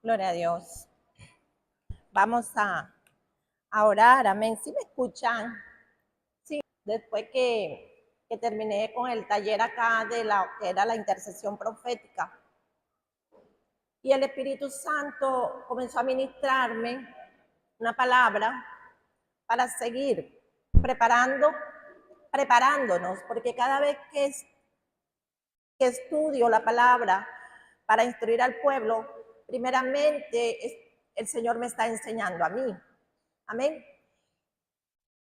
Gloria a Dios. Vamos a orar, amén. ¿Sí me escuchan? Sí, después que terminé con el taller acá de la que era la intercesión profética. Y el Espíritu Santo comenzó a ministrarme una palabra para seguir preparándonos, porque cada vez que estudio la palabra para instruir al pueblo, primeramente el Señor me está enseñando a mí. Amén.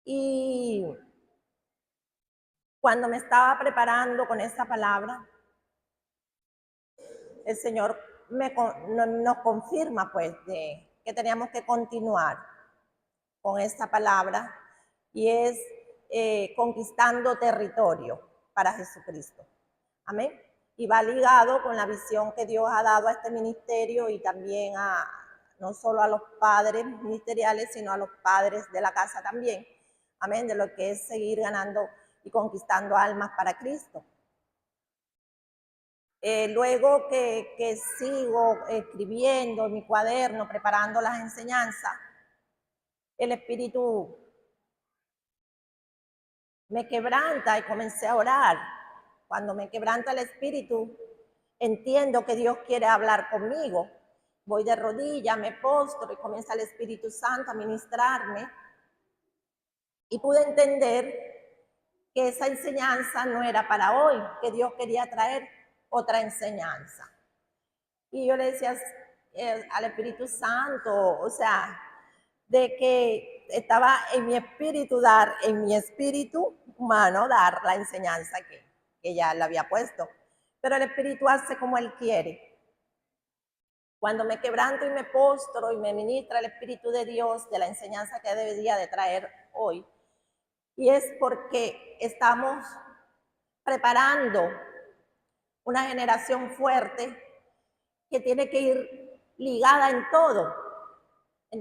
Y cuando me estaba preparando con esta palabra, el Señor nos confirma pues que teníamos que continuar con esta palabra y es conquistando territorio para Jesucristo. Amén. Y va ligado con la visión que Dios ha dado a este ministerio y también no solo a los padres ministeriales, sino a los padres de la casa también. Amén, de lo que es seguir ganando y conquistando almas para Cristo. Luego que sigo escribiendo en mi cuaderno, preparando las enseñanzas, el Espíritu me quebranta y comencé a orar. Cuando me quebranta el Espíritu, entiendo que Dios quiere hablar conmigo. Voy de rodillas, me postro y comienza el Espíritu Santo a ministrarme. Y pude entender que esa enseñanza no era para hoy, que Dios quería traer otra enseñanza. Y yo le decía al Espíritu Santo, o sea, de que estaba en mi espíritu humano, dar la enseñanza que ya le había puesto. Pero el Espíritu hace como Él quiere. Cuando me quebranto y me postro y me ministra el Espíritu de Dios de la enseñanza que debería de traer hoy, y es porque estamos preparando una generación fuerte que tiene que ir ligada en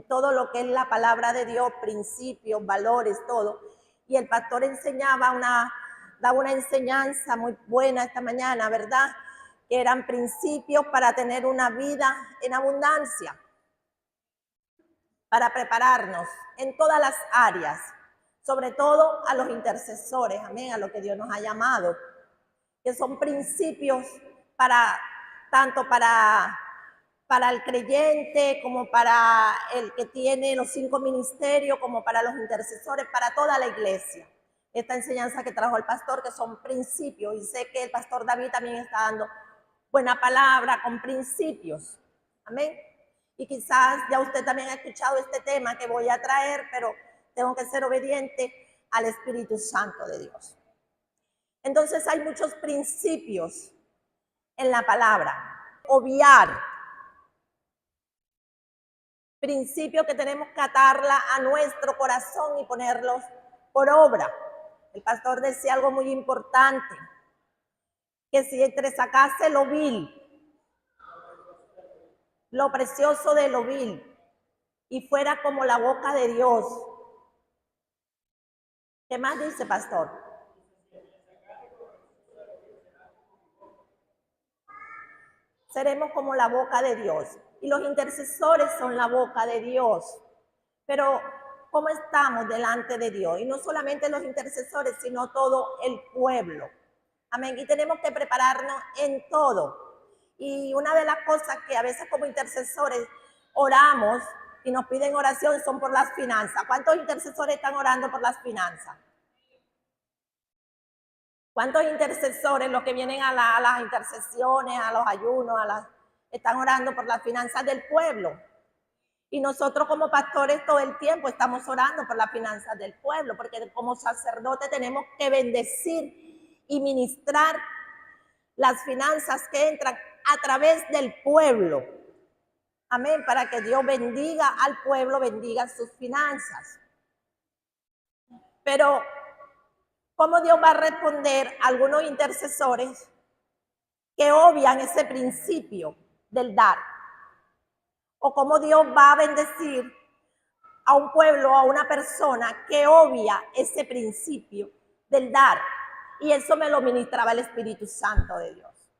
todo lo que es la palabra de Dios, principios, valores, todo. Y el pastor daba una enseñanza muy buena esta mañana, ¿verdad? Que eran principios para tener una vida en abundancia, para prepararnos en todas las áreas, sobre todo a los intercesores, amén, a lo que Dios nos ha llamado, que son principios tanto para el creyente, como para el que tiene los 5 ministerios, como para los intercesores, para toda la iglesia. Esta enseñanza que trajo el pastor, que son principios, y sé que el pastor David también está dando buena palabra con principios. Amén. Y quizás ya usted también ha escuchado este tema que voy a traer, pero tengo que ser obediente al Espíritu Santo de Dios. Entonces hay muchos principios en la palabra. Obviar principios que tenemos que atarla a nuestro corazón y ponerlos por obra. El pastor decía algo muy importante, que si entresacase lo vil, lo precioso de lo vil, y fuera como la boca de Dios. ¿Qué más dice, pastor? Seremos como la boca de Dios. Y los intercesores son la boca de Dios. Pero, ¿cómo estamos delante de Dios? Y no solamente los intercesores, sino todo el pueblo. Amén. Y tenemos que prepararnos en todo. Y una de las cosas que a veces como intercesores oramos y nos piden oración son por las finanzas. ¿Cuántos intercesores están orando por las finanzas? ¿Cuántos intercesores, los que vienen a las intercesiones, a los ayunos, están orando por las finanzas del pueblo? Y nosotros como pastores todo el tiempo estamos orando por las finanzas del pueblo, porque como sacerdote tenemos que bendecir y ministrar las finanzas que entran a través del pueblo. Amén, para que Dios bendiga al pueblo, bendiga sus finanzas. Pero ¿cómo Dios va a responder a algunos intercesores que obvian ese principio del dar? ¿O cómo Dios va a bendecir a un pueblo, a una persona que obvia ese principio del dar? Y eso me lo ministraba el Espíritu Santo de Dios.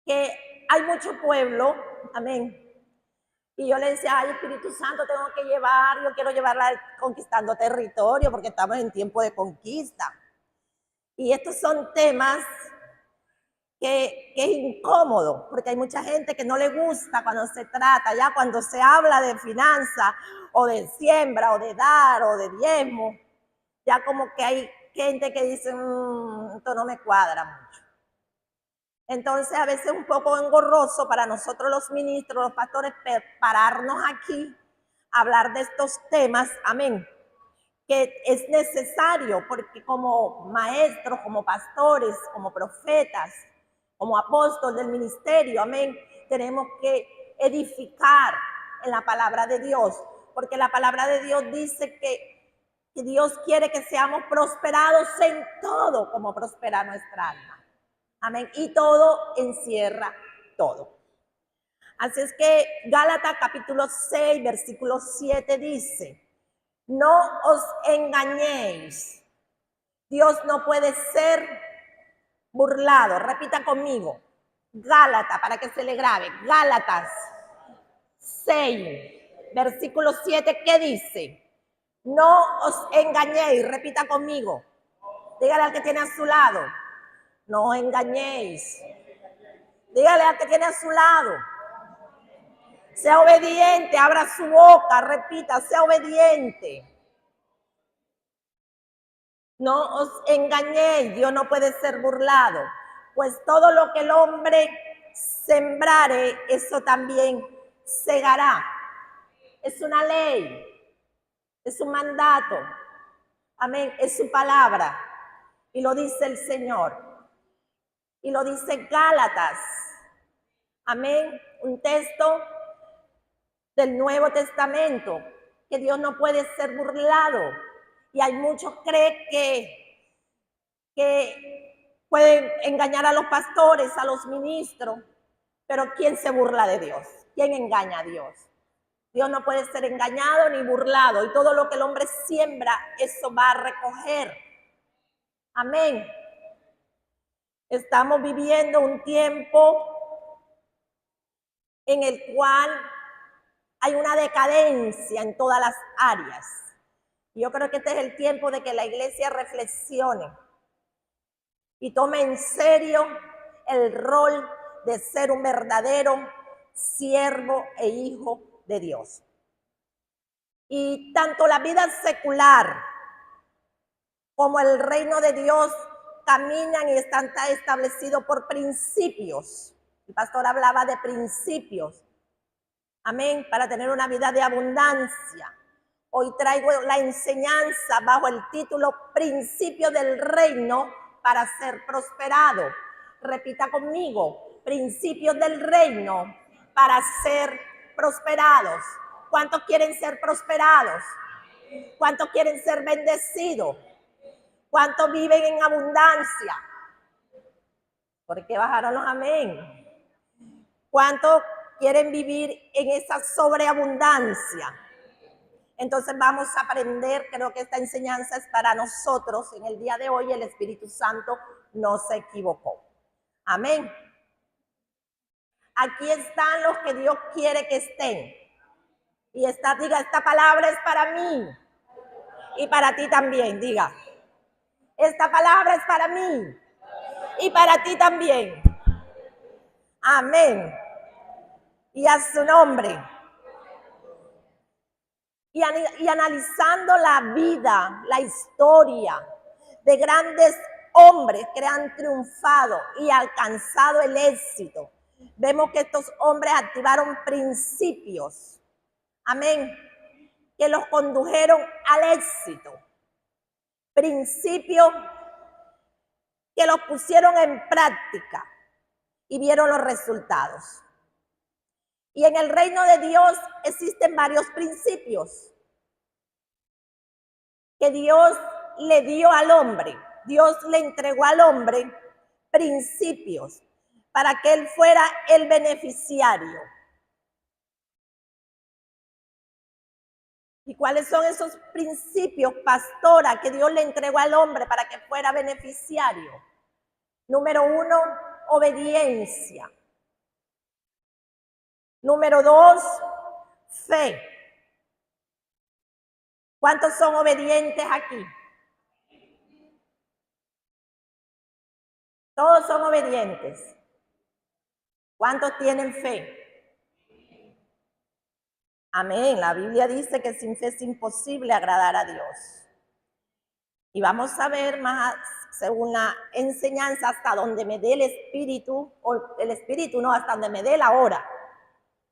Que hay mucho pueblo, amén, Y yo le decía, ay, Espíritu Santo, tengo que llevar, yo quiero llevarla conquistando territorio porque estamos en tiempo de conquista. Y estos son temas que es incómodo, porque hay mucha gente que no le gusta cuando se trata, ya cuando se habla de finanzas, o de siembra, o de dar, o de diezmo, ya como que hay gente que dice, esto no me cuadra mucho. Entonces a veces es un poco engorroso para nosotros los ministros, los pastores, pararnos aquí, a hablar de estos temas, amén, que es necesario porque como maestros, como pastores, como profetas, como apóstoles del ministerio, amén, tenemos que edificar en la palabra de Dios, porque la palabra de Dios dice que Dios quiere que seamos prosperados en todo como prospera nuestra alma. Amén. Y todo encierra todo. Así es que Gálatas capítulo 6, versículo 7 dice, no os engañéis. Dios no puede ser burlado. Repita conmigo. Gálatas, para que se le grabe. Gálatas 6, versículo 7, ¿qué dice? No os engañéis. Repita conmigo. Dígale al que tiene a su lado. No os engañéis. Dígale al que tiene a su lado. Sea obediente, abra su boca, repita, sea obediente. No os engañéis, Dios no puede ser burlado, pues todo lo que el hombre sembrare, eso también segará. Es una ley, es un mandato, amén, es su palabra. Y lo dice el Señor. Y lo dice Gálatas, amén, un texto del Nuevo Testamento, que Dios no puede ser burlado. Y hay muchos creen que pueden engañar a los pastores, a los ministros, pero ¿quién se burla de Dios? ¿Quién engaña a Dios? Dios no puede ser engañado ni burlado, y todo lo que el hombre siembra, eso va a recoger. Amén. Estamos viviendo un tiempo en el cual hay una decadencia en todas las áreas. Yo creo que este es el tiempo de que la iglesia reflexione y tome en serio el rol de ser un verdadero siervo e hijo de Dios. Y tanto la vida secular como el reino de Dios caminan y están establecidos por principios. El pastor hablaba de principios. Amén, para tener una vida de abundancia. Hoy traigo la enseñanza bajo el título Principio del Reino para ser prosperado. Repita conmigo, principios del reino para ser prosperados. ¿Cuántos quieren ser prosperados? ¿Cuántos quieren ser bendecidos? ¿Cuántos viven en abundancia? ¿Por qué bajaron los amén? ¿Cuántos quieren vivir en esa sobreabundancia? Entonces vamos a aprender, creo que esta enseñanza es para nosotros en el día de hoy, el Espíritu Santo no se equivocó. Amén. Aquí están los que Dios quiere que estén. Y diga, esta palabra es para mí. Y para ti también, diga. Esta palabra es para mí. Y para ti también. Amén. Y a su nombre. Y analizando la vida, la historia de grandes hombres que han triunfado y alcanzado el éxito, vemos que estos hombres activaron principios, amén, que los condujeron al éxito, principios que los pusieron en práctica y vieron los resultados. Y en el reino de Dios existen varios principios que Dios le dio al hombre. Dios le entregó al hombre principios para que él fuera el beneficiario. ¿Y cuáles son esos principios, pastora, que Dios le entregó al hombre para que fuera beneficiario? Número 1, obediencia. Número 2, fe. ¿Cuántos son obedientes aquí? Todos son obedientes. ¿Cuántos tienen fe? Amén. La Biblia dice que sin fe es imposible agradar a Dios. Y vamos a ver más, según la enseñanza, hasta donde me dé el Espíritu, o el Espíritu no, hasta donde me dé la hora.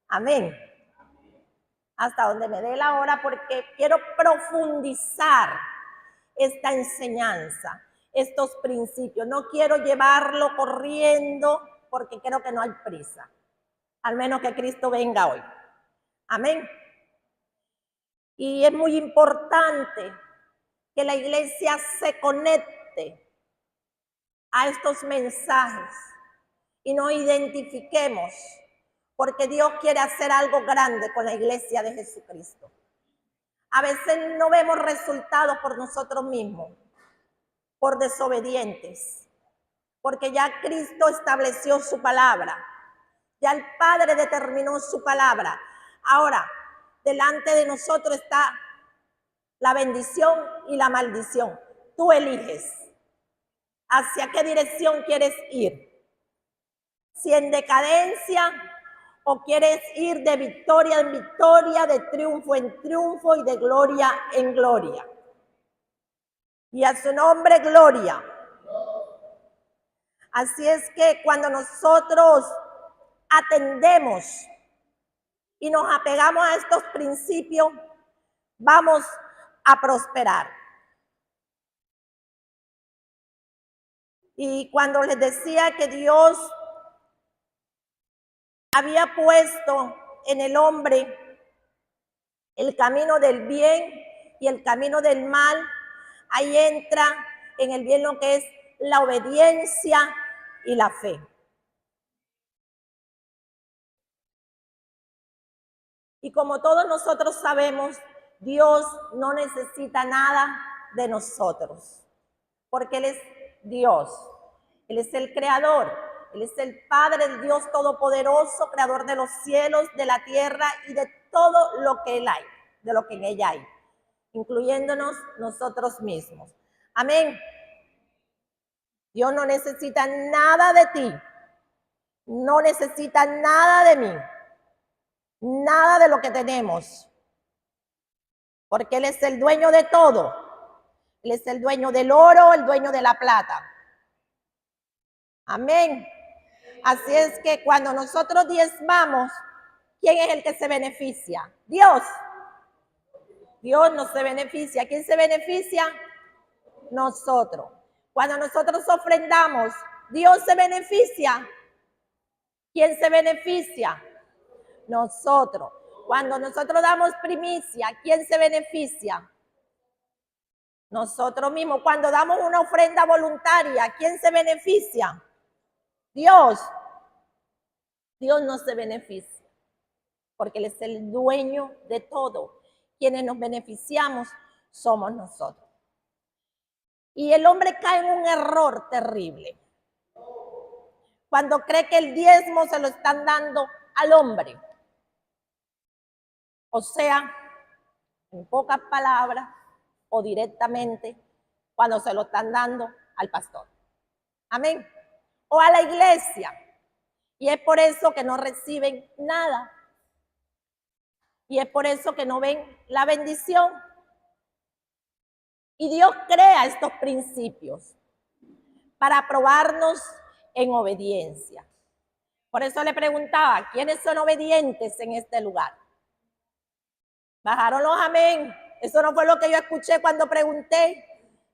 Amén. Hasta donde me dé la hora, porque quiero profundizar esta enseñanza, estos principios. No quiero llevarlo corriendo, porque creo que no hay prisa. Al menos que Cristo venga hoy. Amén. Y es muy importante que la iglesia se conecte a estos mensajes y nos identifiquemos, porque Dios quiere hacer algo grande con la iglesia de Jesucristo. A veces no vemos resultados por nosotros mismos, por desobedientes, porque ya Cristo estableció su palabra, ya el Padre determinó su palabra. Ahora, delante de nosotros está la bendición y la maldición. Tú eliges hacia qué dirección quieres ir. Si en decadencia o quieres ir de victoria en victoria, de triunfo en triunfo y de gloria en gloria. Y a su nombre, gloria. Así es que cuando nosotros atendemos y nos apegamos a estos principios, vamos a prosperar. Y cuando les decía que Dios había puesto en el hombre el camino del bien y el camino del mal, ahí entra en el bien lo que es la obediencia y la fe. Y como todos nosotros sabemos, Dios no necesita nada de nosotros, porque Él es Dios, Él es el creador, Él es el Padre, el Dios todopoderoso, creador de los cielos, de la tierra y de todo lo que Él hay, de lo que en ella hay, incluyéndonos nosotros mismos. Amén. Dios no necesita nada de ti, no necesita nada de mí, nada de lo que tenemos, porque Él es el dueño de todo. Él es el dueño del oro, el dueño de la plata. Amén. Así es que cuando nosotros diezmamos, ¿quién es el que se beneficia? Dios. Dios no se beneficia. ¿Quién se beneficia? Nosotros. Cuando nosotros ofrendamos, Dios se beneficia. ¿Quién se beneficia? Nosotros. Cuando nosotros damos primicia, ¿quién se beneficia? Nosotros mismos. Cuando damos una ofrenda voluntaria, ¿quién se beneficia? Dios. Dios no se beneficia, porque Él es el dueño de todo. Quienes nos beneficiamos somos nosotros. Y el hombre cae en un error terrible cuando cree que el diezmo se lo están dando al hombre. O sea, en pocas palabras o directamente, cuando se lo están dando al pastor. Amén. O a la iglesia. Y es por eso que no reciben nada. Y es por eso que no ven la bendición. Y Dios crea estos principios para probarnos en obediencia. Por eso le preguntaba, ¿quiénes son obedientes en este lugar? Bajaron los amén. Eso no fue lo que yo escuché cuando pregunté.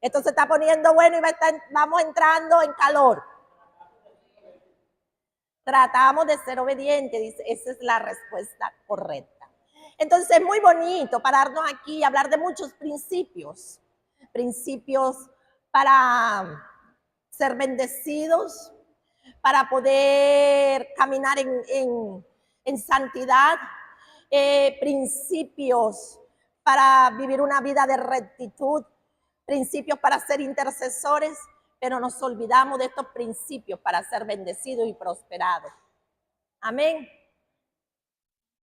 Esto se está poniendo bueno y vamos entrando en calor. Tratamos de ser obedientes, dice, esa es la respuesta correcta. Entonces es muy bonito pararnos aquí y hablar de muchos principios. Principios para ser bendecidos, para poder caminar en santidad, principios para vivir una vida de rectitud, principios para ser intercesores, pero nos olvidamos de estos principios para ser bendecidos y prosperados. Amén.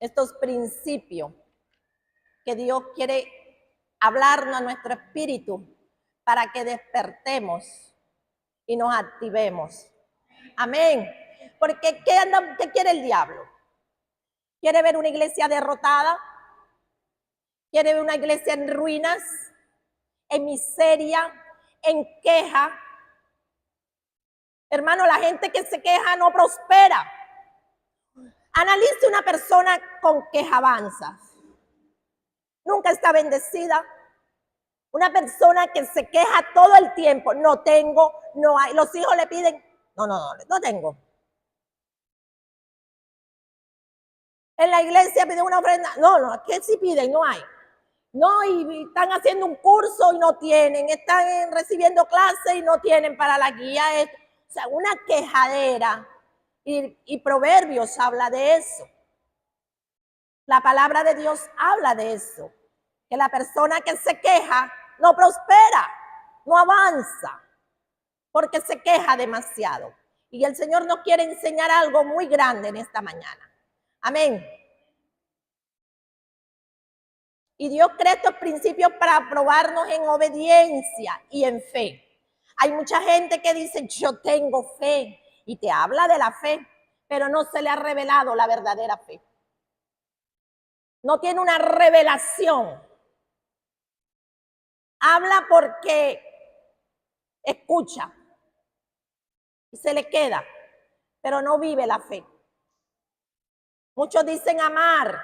estos principios que Dios quiere hablarnos a nuestro espíritu para que despertemos y nos activemos. Amén. Porque ¿qué quiere el diablo? ¿Quiere ver una iglesia derrotada? ¿Quiere ver una iglesia en ruinas, en miseria, en queja? Hermano, la gente que se queja no prospera. Analice una persona con quejabanzas. Nunca está bendecida. Una persona que se queja todo el tiempo. No tengo, no hay. Los hijos le piden, no tengo. En la iglesia piden una ofrenda. No, ¿qué si piden? No hay. No, y están haciendo un curso y no tienen. Están recibiendo clases y no tienen para la guía. O sea, una quejadera. Y Proverbios habla de eso. La palabra de Dios habla de eso. Que la persona que se queja no prospera, no avanza, porque se queja demasiado. Y el Señor nos quiere enseñar algo muy grande en esta mañana. Amén. Y Dios crea estos principios para probarnos en obediencia y en fe. Hay mucha gente que dice, yo tengo fe, y te habla de la fe, pero no se le ha revelado la verdadera fe. No tiene una revelación. Habla porque escucha y se le queda, pero no vive la fe. Muchos dicen amar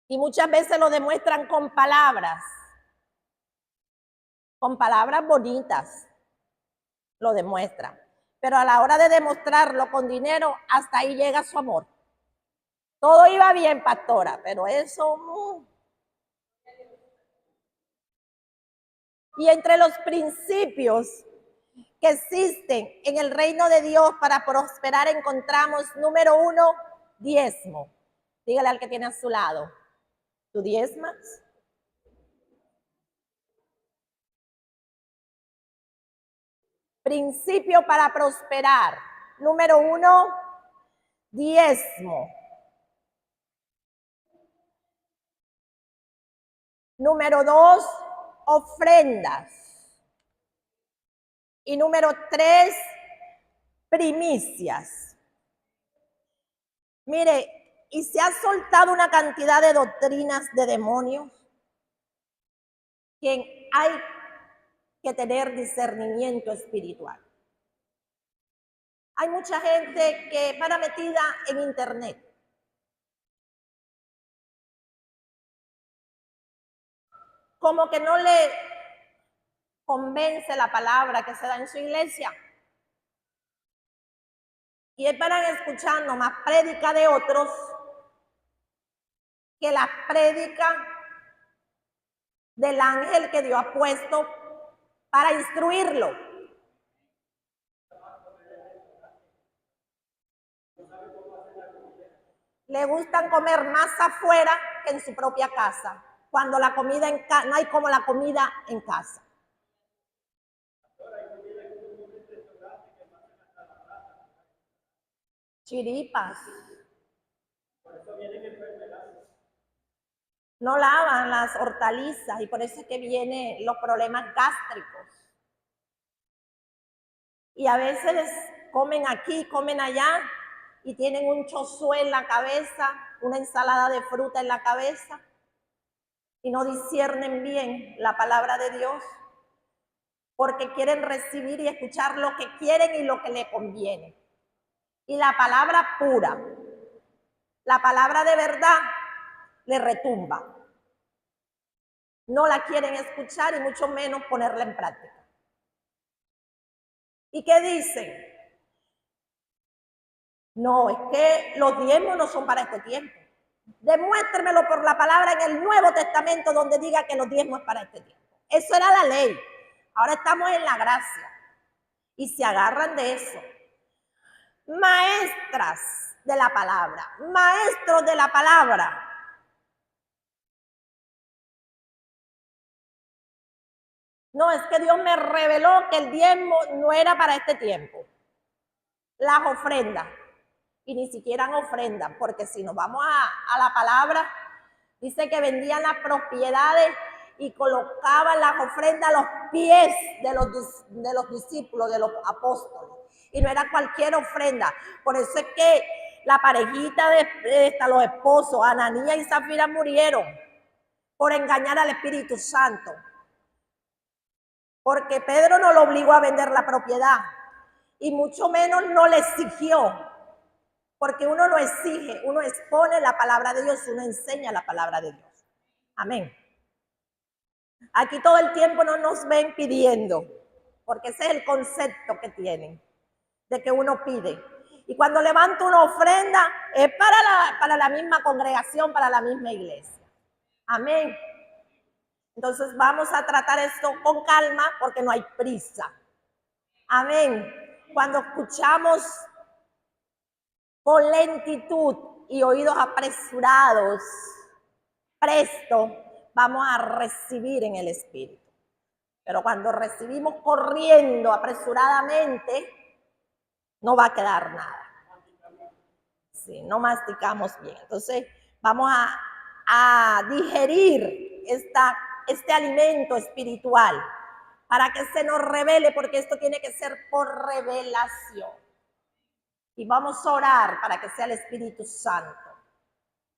y muchas veces lo demuestran con palabras bonitas, lo demuestran. Pero a la hora de demostrarlo con dinero, hasta ahí llega su amor. Todo iba bien, pastora, pero eso... Y entre los principios que existen en el reino de Dios para prosperar encontramos, número 1, diezmo. Dígale al que tiene a su lado, ¿tú diezmas? Principio para prosperar. Número 1, diezmo. Número 2, ofrendas. Y número 3, primicias. Mire, y se ha soltado una cantidad de doctrinas de demonios que hay que tener discernimiento espiritual. Hay mucha gente que para metida en internet. Como que no le convence la palabra que se da en su iglesia. Y paran escuchando más prédica de otros que la prédica del ángel que Dios ha puesto para instruirlo. Le gustan comer más afuera que en su propia casa, cuando la comida no hay como la comida en casa. Chiripas. No lavan las hortalizas y por eso es que vienen los problemas gástricos. Y a veces comen aquí, comen allá y tienen un chozué en la cabeza, una ensalada de fruta en la cabeza y no disciernen bien la palabra de Dios porque quieren recibir y escuchar lo que quieren y lo que le conviene. Y la palabra pura, la palabra de verdad, le retumba. No la quieren escuchar y mucho menos ponerla en práctica. ¿Y qué dicen? No, es que los diezmos no son para este tiempo. Demuéstremelo por la palabra en el Nuevo Testamento donde diga que los diezmos es para este tiempo. Eso era la ley. Ahora estamos en la gracia. Y se agarran de eso. Maestras de la palabra, maestros de la palabra. No, es que Dios me reveló que el diezmo no era para este tiempo. Las ofrendas. y ni siquiera ofrendan, porque si nos vamos a la palabra, dice que vendían las propiedades y colocaban las ofrendas a los pies de los discípulos, de los apóstoles. Y no era cualquier ofrenda. Por eso es que la parejita de los esposos, Ananías y Zafira, murieron por engañar al Espíritu Santo. Porque Pedro no lo obligó a vender la propiedad y mucho menos no le exigió. Porque uno no exige, uno expone la palabra de Dios, uno enseña la palabra de Dios. Amén. Aquí todo el tiempo no nos ven pidiendo, porque ese es el concepto que tienen, de que uno pide. Y cuando levanta una ofrenda, es para la misma congregación, para la misma iglesia. Amén. Entonces vamos a tratar esto con calma, porque no hay prisa. Amén. Cuando escuchamos con lentitud y oídos apresurados, presto, vamos a recibir en el Espíritu. Pero cuando recibimos corriendo apresuradamente, no va a quedar nada. Sí, no masticamos bien. Entonces, vamos a digerir este alimento espiritual para que se nos revele, porque esto tiene que ser por revelación. Y vamos a orar para que sea el Espíritu Santo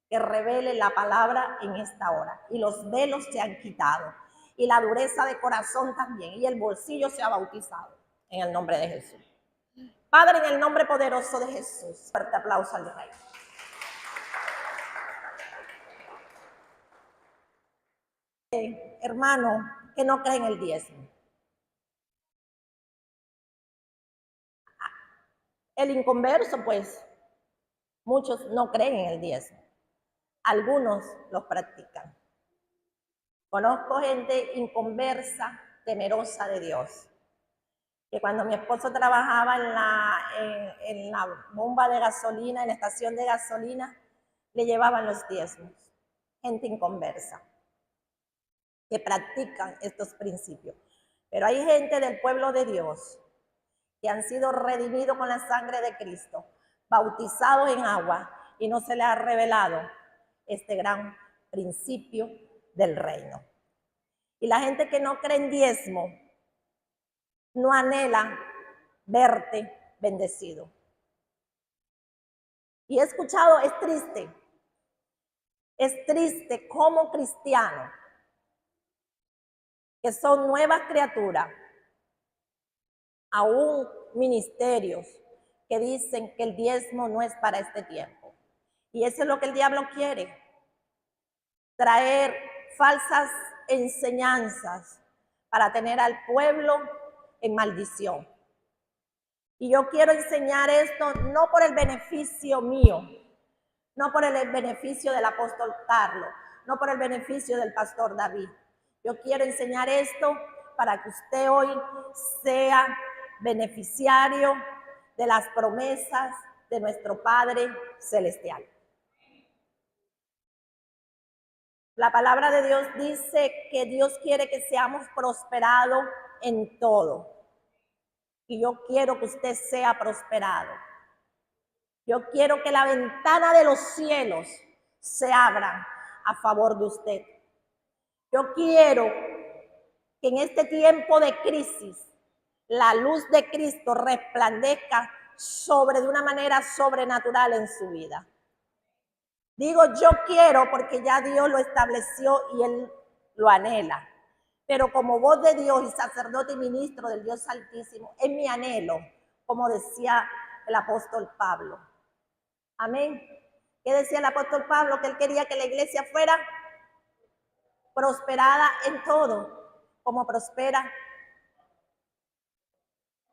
que revele la palabra en esta hora. Y los velos se han quitado. Y la dureza de corazón también. Y el bolsillo se ha bautizado. En el nombre de Jesús. Padre, en el nombre poderoso de Jesús. Fuerte aplauso al Rey. Hermano, que no creen el diezmo. El inconverso, pues, muchos no creen en el diezmo. Algunos los practican. Conozco gente inconversa, temerosa de Dios. Que cuando mi esposo trabajaba en la bomba de gasolina, en la estación de gasolina, le llevaban los diezmos. Gente inconversa, que practican estos principios. Pero hay gente del pueblo de Dios que han sido redimidos con la sangre de Cristo, bautizados en agua, y no se les ha revelado este gran principio del reino. Y la gente que no cree en diezmo no anhela verte bendecido. Y he escuchado, es triste como cristianos que son nuevas criaturas, aún ministerios que dicen que el diezmo no es para este tiempo. Y eso es lo que el diablo quiere, traer falsas enseñanzas para tener al pueblo en maldición. Y yo quiero enseñar esto no por el beneficio mío, no por el beneficio del apóstol Carlos, no por el beneficio del pastor David. Yo quiero enseñar esto para que usted hoy sea beneficiario de las promesas de nuestro Padre Celestial. La palabra de Dios dice que Dios quiere que seamos prosperados en todo. Y yo quiero que usted sea prosperado. Yo quiero que la ventana de los cielos se abra a favor de usted. Yo quiero que en este tiempo de crisis la luz de Cristo resplandezca de una manera sobrenatural en su vida. Digo yo quiero porque ya Dios lo estableció y Él lo anhela. Pero como voz de Dios y sacerdote y ministro del Dios Altísimo, es mi anhelo, como decía el apóstol Pablo. Amén. ¿Qué decía el apóstol Pablo? Que él quería que la iglesia fuera prosperada en todo, como prospera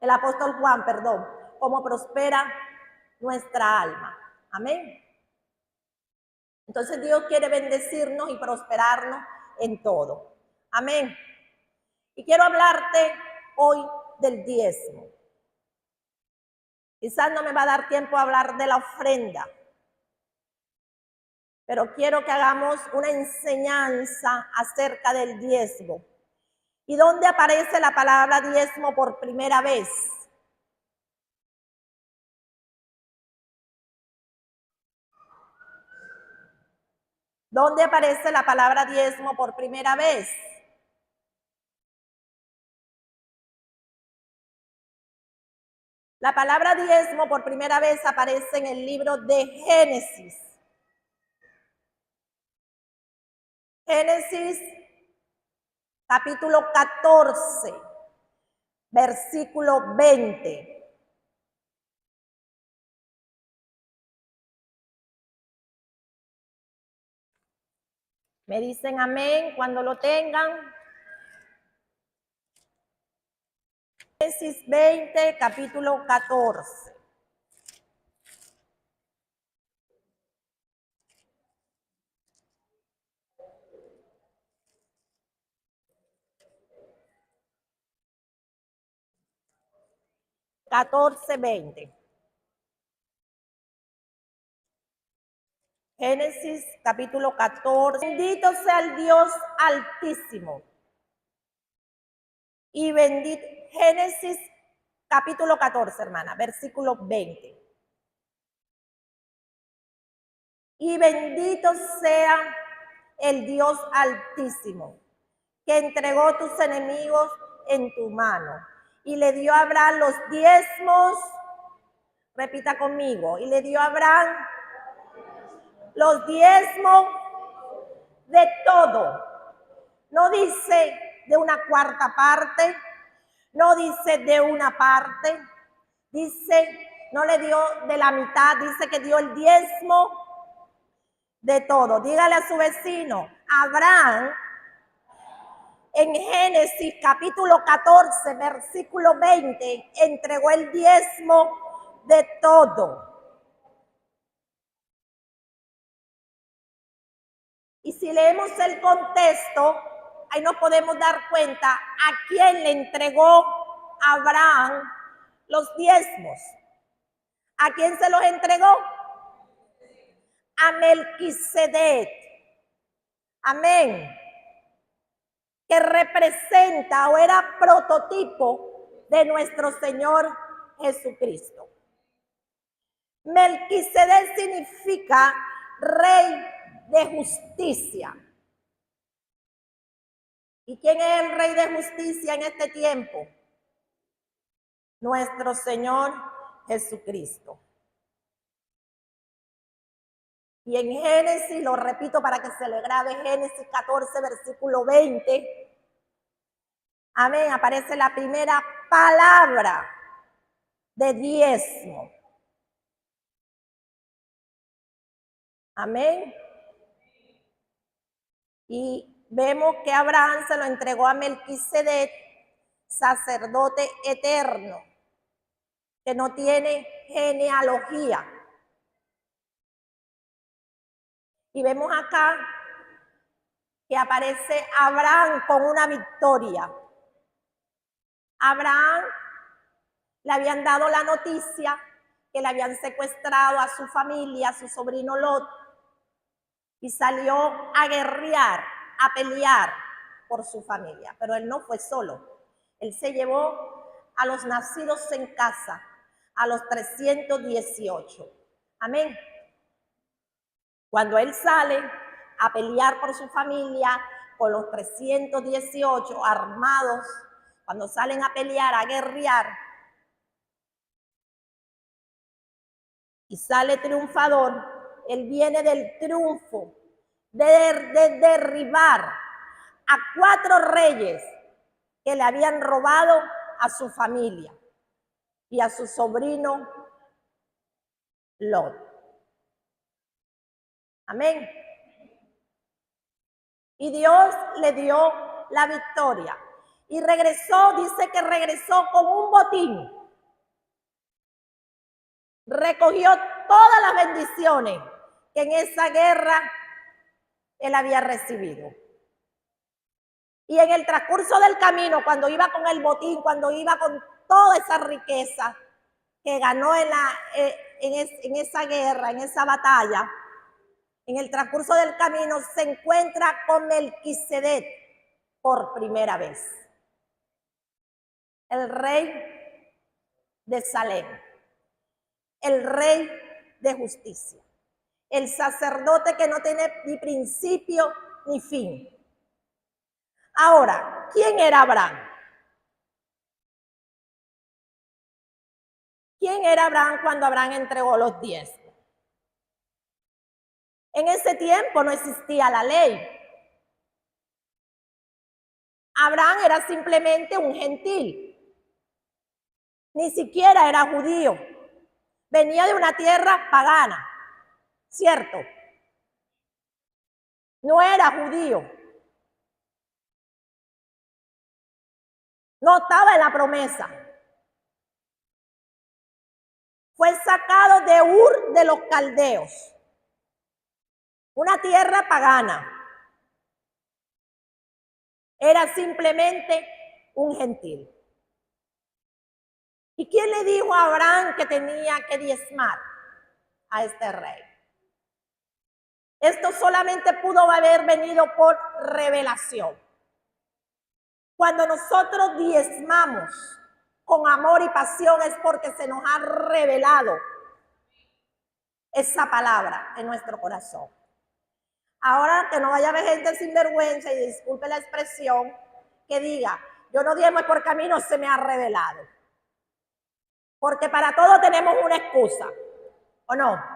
el apóstol Juan, perdón, como prospera nuestra alma. Amén. Entonces Dios quiere bendecirnos y prosperarnos en todo. Amén. Y quiero hablarte hoy del diezmo. Quizás no me va a dar tiempo a hablar de la ofrenda, pero quiero que hagamos una enseñanza acerca del diezmo. ¿Y dónde aparece la palabra diezmo por primera vez? ¿Dónde aparece la palabra diezmo por primera vez? La palabra diezmo por primera vez aparece en el libro de Génesis. Génesis capítulo 14, versículo 20. Me dicen amén cuando lo tengan. Génesis 20, capítulo 14. Génesis capítulo 14. Bendito sea el Dios altísimo. Y bendito, Génesis capítulo 14, hermana, versículo 20. Y bendito sea el Dios altísimo, que entregó tus enemigos en tu mano y le dio a Abraham los diezmos. Repita conmigo. Y le dio a Abraham los diezmos de todo. No dice de una cuarta parte, no dice de una parte, dice, no le dio de la mitad, dice que dio el diezmo de todo. Dígale a su vecino, Abraham, en Génesis capítulo 14, versículo 20, entregó el diezmo de todo. Y si leemos el contexto, ahí nos podemos dar cuenta a quién le entregó Abraham los diezmos. ¿A quién se los entregó? A Melquisedec. Amén. Que representa o era prototipo de nuestro Señor Jesucristo. Melquisedec significa rey de justicia. ¿Y quién es el rey de justicia en este tiempo? Nuestro Señor Jesucristo. Y en Génesis, lo repito para que se le grabe, Génesis 14, versículo 20, amén, aparece la primera palabra de diezmo. Amén. Y vemos que Abraham se lo entregó a Melquisedec, sacerdote eterno, que no tiene genealogía. Y vemos acá que aparece Abraham con una victoria. Abraham le habían dado la noticia que le habían secuestrado a su familia, a su sobrino Lot, y salió a guerrear, a pelear por su familia. Pero él no fue solo. Él se llevó a los nacidos en casa, a los 318. Amén. Cuando él sale a pelear por su familia, con los 318 armados, cuando salen a pelear, a guerrear, y sale triunfador, él viene del triunfo de derribar a 4 reyes que le habían robado a su familia y a su sobrino Lot. Amén. Y Dios le dio la victoria. Y regresó, dice que regresó con un botín. Recogió todas las bendiciones que en esa guerra él había recibido. Y en el transcurso del camino, cuando iba con el botín, cuando iba con toda esa riqueza que ganó en esa guerra, en esa batalla, en el transcurso del camino se encuentra con Melquisedec por primera vez. El rey de Salem, el rey de justicia, el sacerdote que no tiene ni principio ni fin. Ahora, ¿quién era Abraham? ¿Quién era Abraham cuando Abraham entregó los 10? En ese tiempo no existía la ley. Abraham era simplemente un gentil. Ni siquiera era judío. Venía de una tierra pagana, ¿cierto? No era judío. No estaba en la promesa. Fue sacado de Ur de los Caldeos, una tierra pagana. Era simplemente un gentil. ¿Y quién le dijo a Abraham que tenía que diezmar a este rey? Esto solamente pudo haber venido por revelación. Cuando nosotros diezmamos con amor y pasión es porque se nos ha revelado esa palabra en nuestro corazón. Ahora que no vaya a haber gente sinvergüenza, y disculpe la expresión, que diga, yo no diezmo porque a mí no se me ha revelado. Porque para todo tenemos una excusa, ¿o no?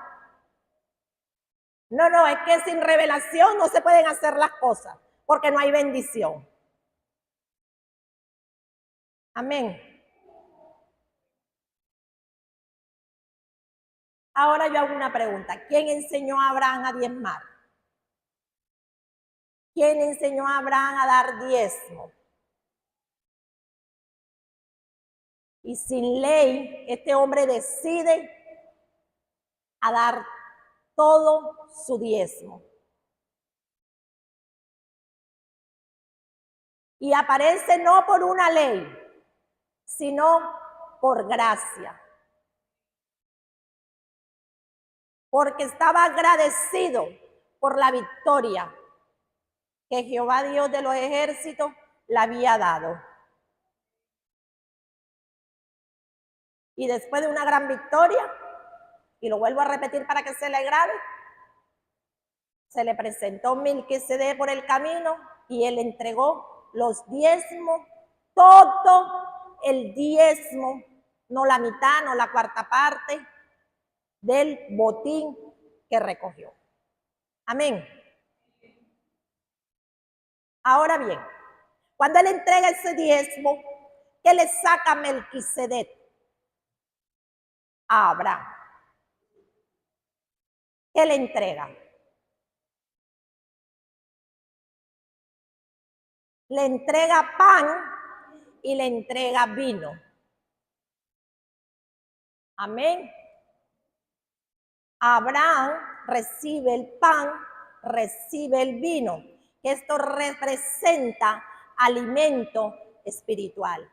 No, es que sin revelación no se pueden hacer las cosas, porque no hay bendición. Amén. Ahora yo hago una pregunta. ¿Quién enseñó a Abraham a diezmar? ¿Quién enseñó a Abraham a dar diezmo? Y sin ley, este hombre decide a dar todo su diezmo. Y aparece no por una ley, sino por gracia. Porque estaba agradecido por la victoria que Jehová Dios de los ejércitos le había dado. Y después de una gran victoria, y lo vuelvo a repetir para que se le grabe, se le presentó Melquisedec por el camino y él entregó los diezmos, todo el diezmo, no la mitad, no la cuarta parte del botín que recogió. Amén. Ahora bien, cuando él entrega ese diezmo, ¿qué le saca Melquisedec a Abraham? ¿Qué le entrega? Le entrega pan y le entrega vino. Amén. Abraham recibe el pan, recibe el vino. Esto representa alimento espiritual.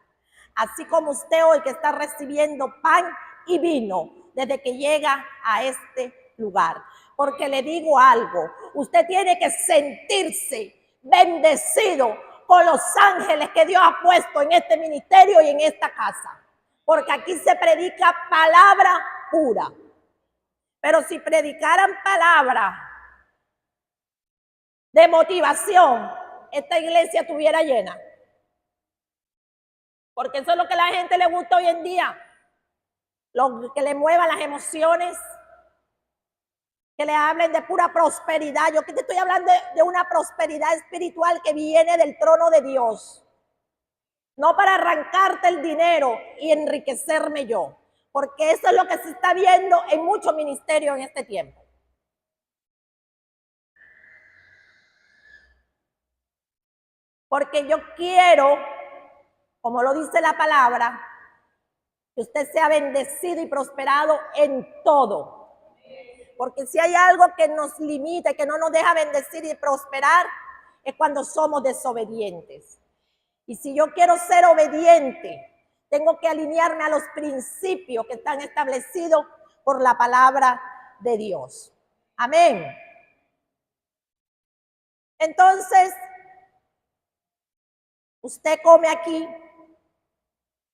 Así como usted hoy que está recibiendo pan y vino desde que llega a este lugar. Porque le digo algo, usted tiene que sentirse bendecido con los ángeles que Dios ha puesto en este ministerio y en esta casa. Porque aquí se predica palabra pura. Pero si predicaran palabra de motivación, esta iglesia estuviera llena. Porque eso es lo que a la gente le gusta hoy en día. Lo que le muevan las emociones. Que le hablen de pura prosperidad. Yo que te estoy hablando de una prosperidad espiritual que viene del trono de Dios. No para arrancarte el dinero y enriquecerme yo. Porque eso es lo que se está viendo en muchos ministerios en este tiempo. Porque yo quiero, como lo dice la palabra, que usted sea bendecido y prosperado en todo. Porque si hay algo que nos limita, que no nos deja bendecir y prosperar, es cuando somos desobedientes. Y si yo quiero ser obediente, tengo que alinearme a los principios que están establecidos por la palabra de Dios. Amén. Entonces, usted come aquí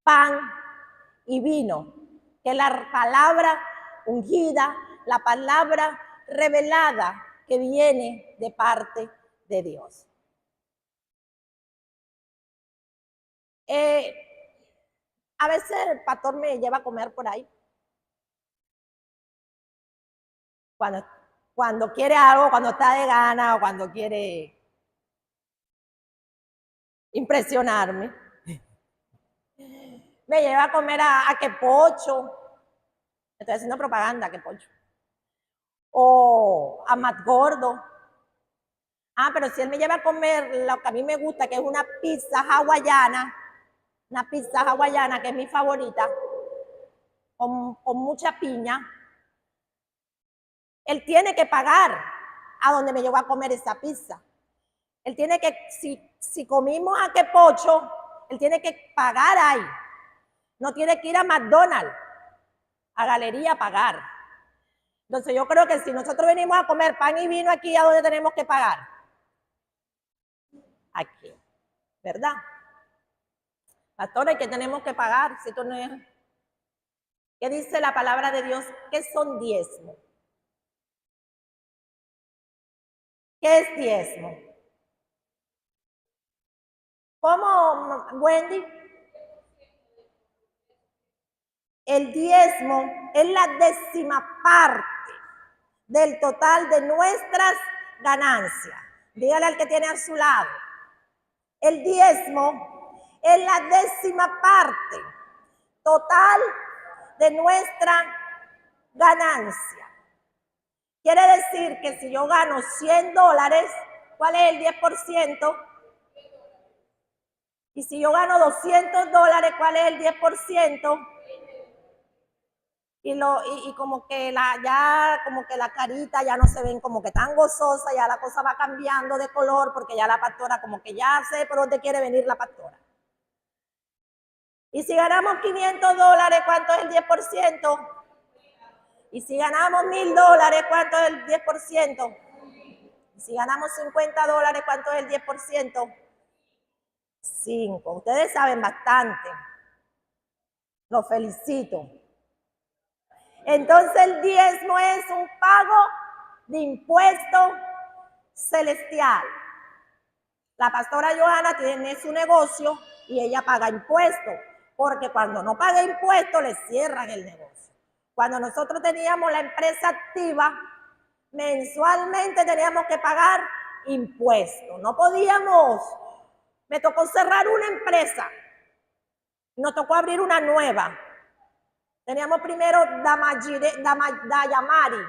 pan y vino, que la palabra ungida, la palabra revelada que viene de parte de Dios. A veces el pastor me lleva a comer por ahí. Cuando quiere algo, cuando está de gana o cuando quiere impresionarme. Me lleva a comer a Quepocho. Estoy haciendo propaganda a Quepocho. O a Más Gordo. Pero si él me lleva a comer lo que a mí me gusta, que es una pizza hawaiana que es mi favorita, con mucha piña, él tiene que pagar a donde me llevó a comer esa pizza. Él tiene que, si comimos a Quepocho, él tiene que pagar ahí. No tiene que ir a McDonald's, a Galería a pagar. Entonces yo creo que si nosotros venimos a comer pan y vino aquí, ¿a dónde tenemos que pagar? Aquí, ¿verdad? Pastores, ¿qué tenemos que pagar? Si esto no es... ¿Qué dice la palabra de Dios? ¿Qué son diezmos? ¿Qué es diezmo? ¿Cómo, Wendy? El diezmo es la 10ª parte del total de nuestras ganancias. Dígale al que tiene a su lado. El diezmo es la 10ª parte total de nuestra ganancia. Quiere decir que si yo gano $100, ¿cuál es el 10%? Y si yo gano $200, ¿cuál es el 10%? Y como que la carita ya no se ven como que tan gozosa, ya la cosa va cambiando de color porque ya la pastora como que ya sé por dónde quiere venir la pastora. Y si ganamos $500, ¿cuánto es el 10%? Y si ganamos $1,000, ¿cuánto es el 10%? Y si ganamos $50, ¿cuánto es el 10%? 5. Ustedes saben bastante. Los felicito. Entonces el diezmo es un pago de impuesto celestial. La pastora Johanna tiene su negocio y ella paga impuestos, porque cuando no paga impuestos le cierran el negocio. Cuando nosotros teníamos la empresa activa, mensualmente teníamos que pagar impuestos. No podíamos, me tocó cerrar una empresa, nos tocó abrir una nueva. Teníamos primero Dayamari,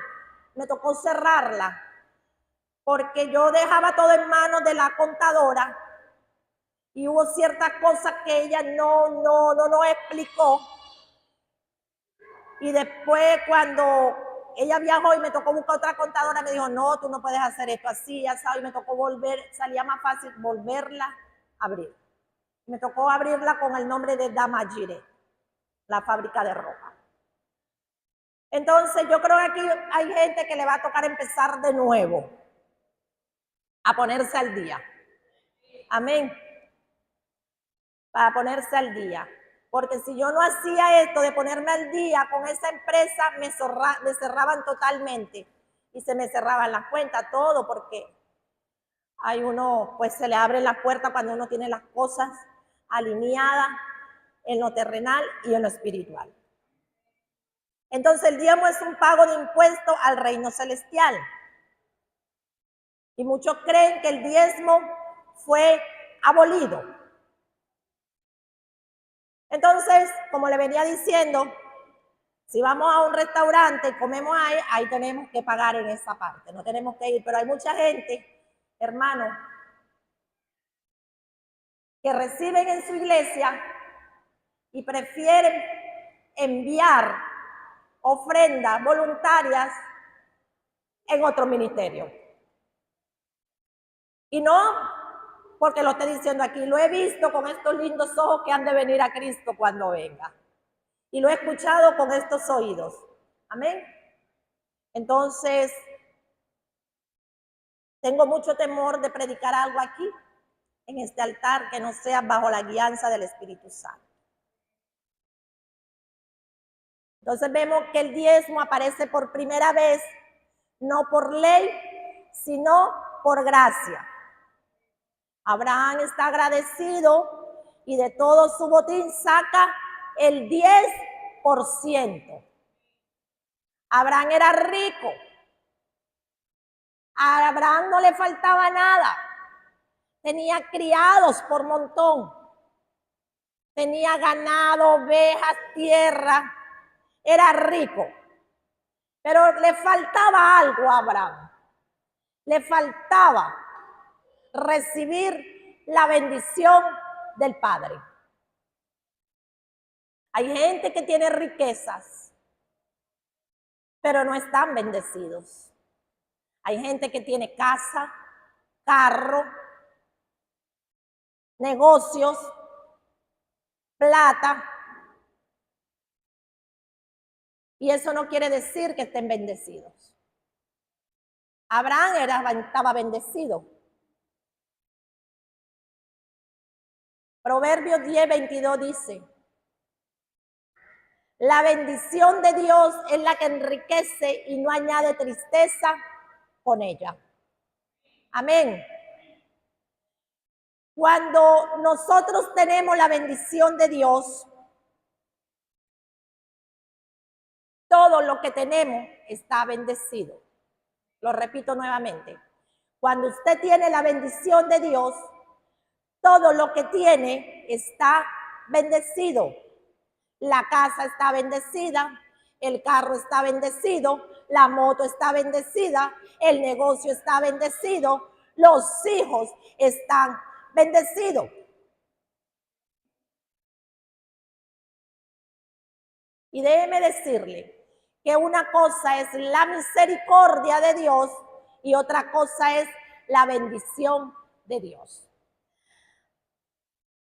me tocó cerrarla, porque yo dejaba todo en manos de la contadora y hubo ciertas cosas que ella no nos explicó. Y después cuando ella viajó y me tocó buscar otra contadora, me dijo, no, tú no puedes hacer esto así, ya sabes, y me tocó salía más fácil volverla a abrir. Me tocó abrirla con el nombre de Damagire, la fábrica de ropa. Entonces yo creo que aquí hay gente que le va a tocar empezar de nuevo, a ponerse al día. Amén. Para ponerse al día. Porque si yo no hacía esto de ponerme al día con esa empresa, me cerraban totalmente. Y se me cerraban las cuentas, todo, porque hay uno, pues se le abre la puerta cuando uno tiene las cosas alineadas en lo terrenal y en lo espiritual. Entonces el diezmo es un pago de impuesto al reino celestial. Y muchos creen que el diezmo fue abolido. Entonces, como le venía diciendo, si vamos a un restaurante y comemos ahí tenemos que pagar en esa parte, no tenemos que ir. Pero hay mucha gente, hermano, que reciben en su iglesia y prefieren enviar ofrendas voluntarias en otro ministerio. Y no porque lo esté diciendo aquí, lo he visto con estos lindos ojos que han de venir a Cristo cuando venga. Y lo he escuchado con estos oídos. Amén. Entonces, tengo mucho temor de predicar algo aquí, en este altar, que no sea bajo la guianza del Espíritu Santo. Entonces vemos que el diezmo aparece por primera vez no por ley, sino por gracia. Abraham está agradecido y de todo su botín saca el 10%. Abraham era rico. A Abraham no le faltaba nada. Tenía criados por montón. Tenía ganado, ovejas, tierra. Era rico. Pero le faltaba algo a Abraham. Le faltaba recibir la bendición del Padre. Hay gente que tiene riquezas, pero no están bendecidos. Hay gente que tiene casa, carro, negocios, plata. Y eso no quiere decir que estén bendecidos. Abraham estaba bendecido. Proverbios 10:22 dice: la bendición de Dios es la que enriquece y no añade tristeza con ella. Amén. Cuando nosotros tenemos la bendición de Dios, todo lo que tenemos está bendecido. Lo repito nuevamente. Cuando usted tiene la bendición de Dios, todo lo que tiene está bendecido. La casa está bendecida, el carro está bendecido, la moto está bendecida, el negocio está bendecido, los hijos están bendecidos. Y déjeme decirle que una cosa es la misericordia de Dios y otra cosa es la bendición de Dios.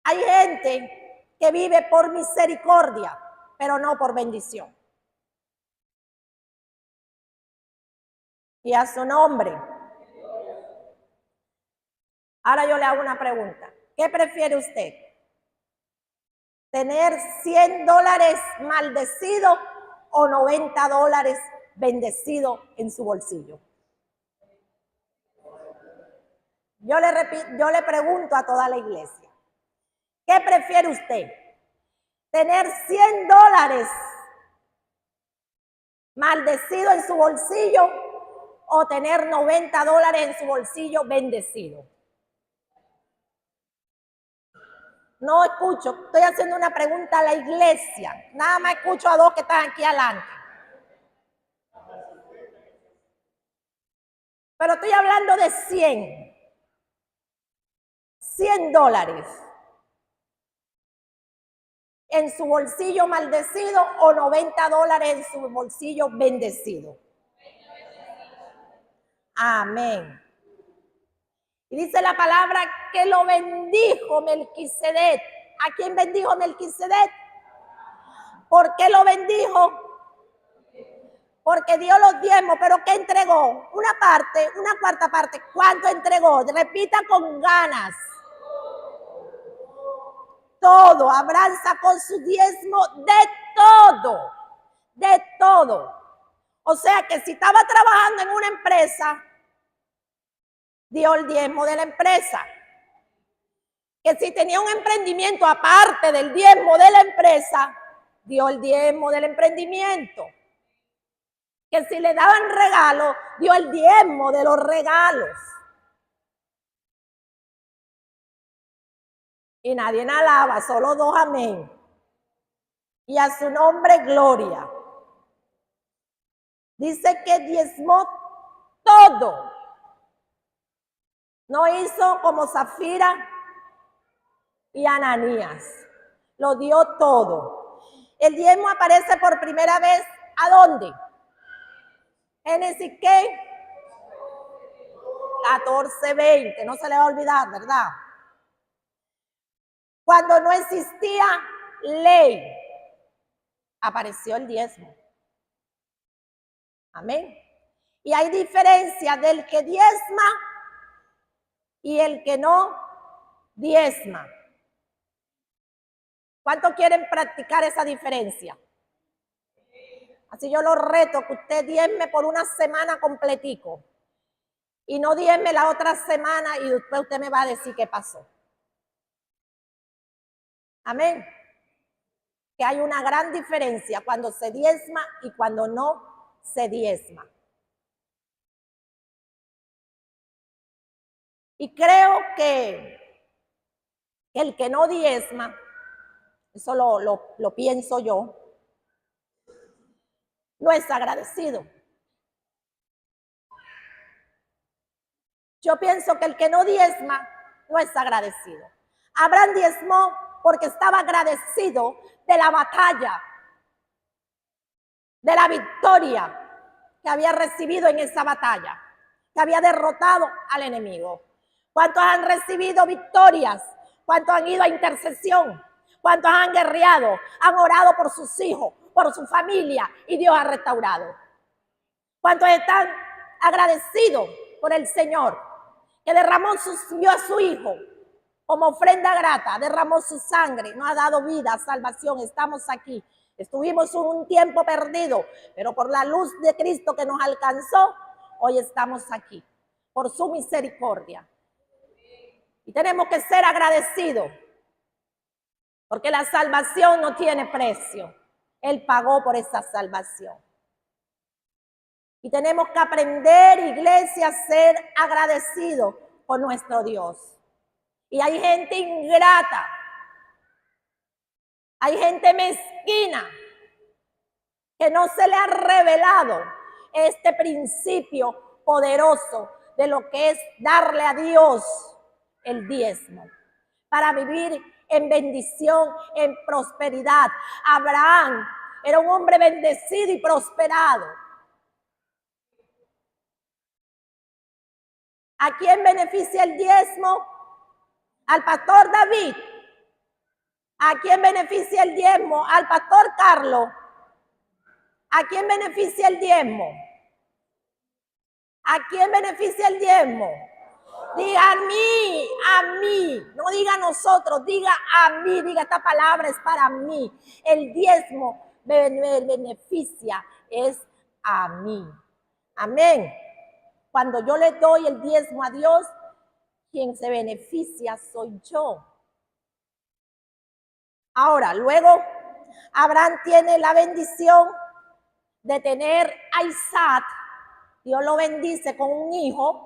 Hay gente que vive por misericordia, pero no por bendición. Y a su nombre. Ahora yo le hago una pregunta. ¿Qué prefiere usted? ¿Tener $100 maldecido o $90 bendecido en su bolsillo? Yo le pregunto a toda la iglesia. ¿Qué prefiere usted? ¿Tener $100 maldecido en su bolsillo o tener $90 en su bolsillo bendecido? No escucho, estoy haciendo una pregunta a la iglesia. Nada más escucho a dos que están aquí adelante. Pero estoy hablando de $100 en su bolsillo maldecido o $90 en su bolsillo bendecido. Amén. Y dice la palabra que lo bendijo Melquisedec. ¿A quién bendijo Melquisedec? ¿Por qué lo bendijo? Porque dio los diezmos, pero ¿qué entregó? Una parte, una cuarta parte. ¿Cuánto entregó? Repita con ganas. Todo. Abraham sacó su diezmo de todo. De todo. O sea que si estaba trabajando en una empresa, dio el diezmo de la empresa. Que si tenía un emprendimiento aparte del diezmo de la empresa, dio el diezmo del emprendimiento. Que si le daban regalos, dio el diezmo de los regalos. Y nadie alaba, solo dos amén. Y a su nombre gloria. Dice que diezmó todo. No hizo como Zafira y Ananías. Lo dio todo. El diezmo aparece por primera vez, ¿a dónde? Génesis, ¿qué? 14:20, no se le va a olvidar, ¿verdad? Cuando no existía ley, apareció el diezmo. Amén. Y hay diferencia del que diezma y el que no diezma. ¿Cuánto quieren practicar esa diferencia? Así yo lo reto que usted diezme por una semana completico y no diezme la otra semana y después usted me va a decir qué pasó. Amén. Que hay una gran diferencia cuando se diezma y cuando no se diezma. Y creo que el que no diezma, eso lo pienso yo, no es agradecido. Yo pienso que el que no diezma no es agradecido. Abraham diezmó porque estaba agradecido de la batalla, de la victoria que había recibido en esa batalla, que había derrotado al enemigo. ¿Cuántos han recibido victorias? ¿Cuántos han ido a intercesión? ¿Cuántos han guerreado? Han orado por sus hijos, por su familia y Dios ha restaurado. ¿Cuántos están agradecidos por el Señor que derramó dio a su hijo como ofrenda grata, derramó su sangre, nos ha dado vida, salvación, estamos aquí. Estuvimos un tiempo perdido, pero por la luz de Cristo que nos alcanzó, hoy estamos aquí, por su misericordia. Y tenemos que ser agradecidos, porque la salvación no tiene precio. Él pagó por esa salvación. Y tenemos que aprender, iglesia, a ser agradecidos con nuestro Dios. Y hay gente ingrata, hay gente mezquina, que no se le ha revelado este principio poderoso de lo que es darle a Dios el diezmo para vivir en bendición, en prosperidad. Abraham era un hombre bendecido y prosperado. ¿A quién beneficia el diezmo? Al pastor David. ¿A quién beneficia el diezmo? Al pastor Carlos. ¿A quién beneficia el diezmo? ¿A quién beneficia el diezmo? Diga a mí, no diga a nosotros, diga a mí, diga esta palabra es para mí. El diezmo me beneficia, es a mí. Amén. Cuando yo le doy el diezmo a Dios, quien se beneficia soy yo. Ahora, luego, Abraham tiene la bendición de tener a Isaac. Dios lo bendice con un hijo.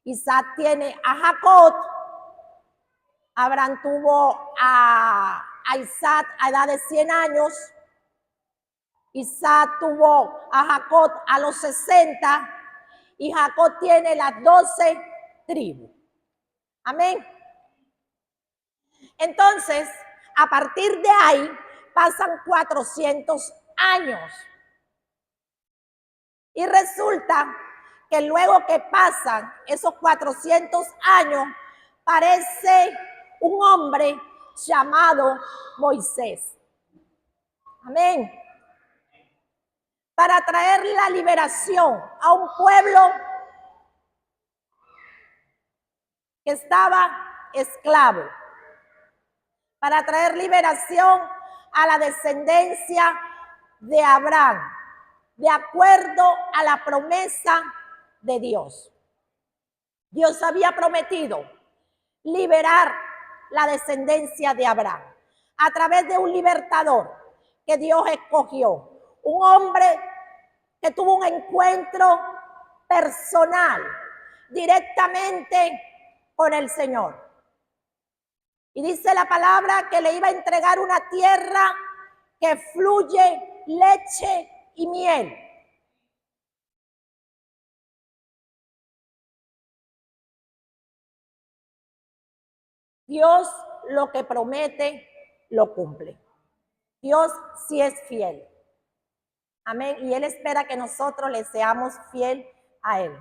Isaac tiene a Jacob. Abraham tuvo a Isaac a edad de 100 años. Isaac tuvo a Jacob a los 60. Y Jacob tiene las 12 tribus. Amén. Entonces, a partir de ahí, pasan 400 años. Y resulta que luego que pasan esos 400 años, aparece un hombre llamado Moisés. Amén. Para traer la liberación a un pueblo que estaba esclavo. Para traer liberación a la descendencia de Abraham, de acuerdo a la promesa de Dios. Dios había prometido liberar la descendencia de Abraham a través de un libertador que Dios escogió, un hombre que tuvo un encuentro personal directamente con el Señor. Y dice la palabra que le iba a entregar una tierra que fluye leche y miel. Dios lo que promete, lo cumple. Dios sí es fiel. Amén. Y Él espera que nosotros le seamos fiel a Él.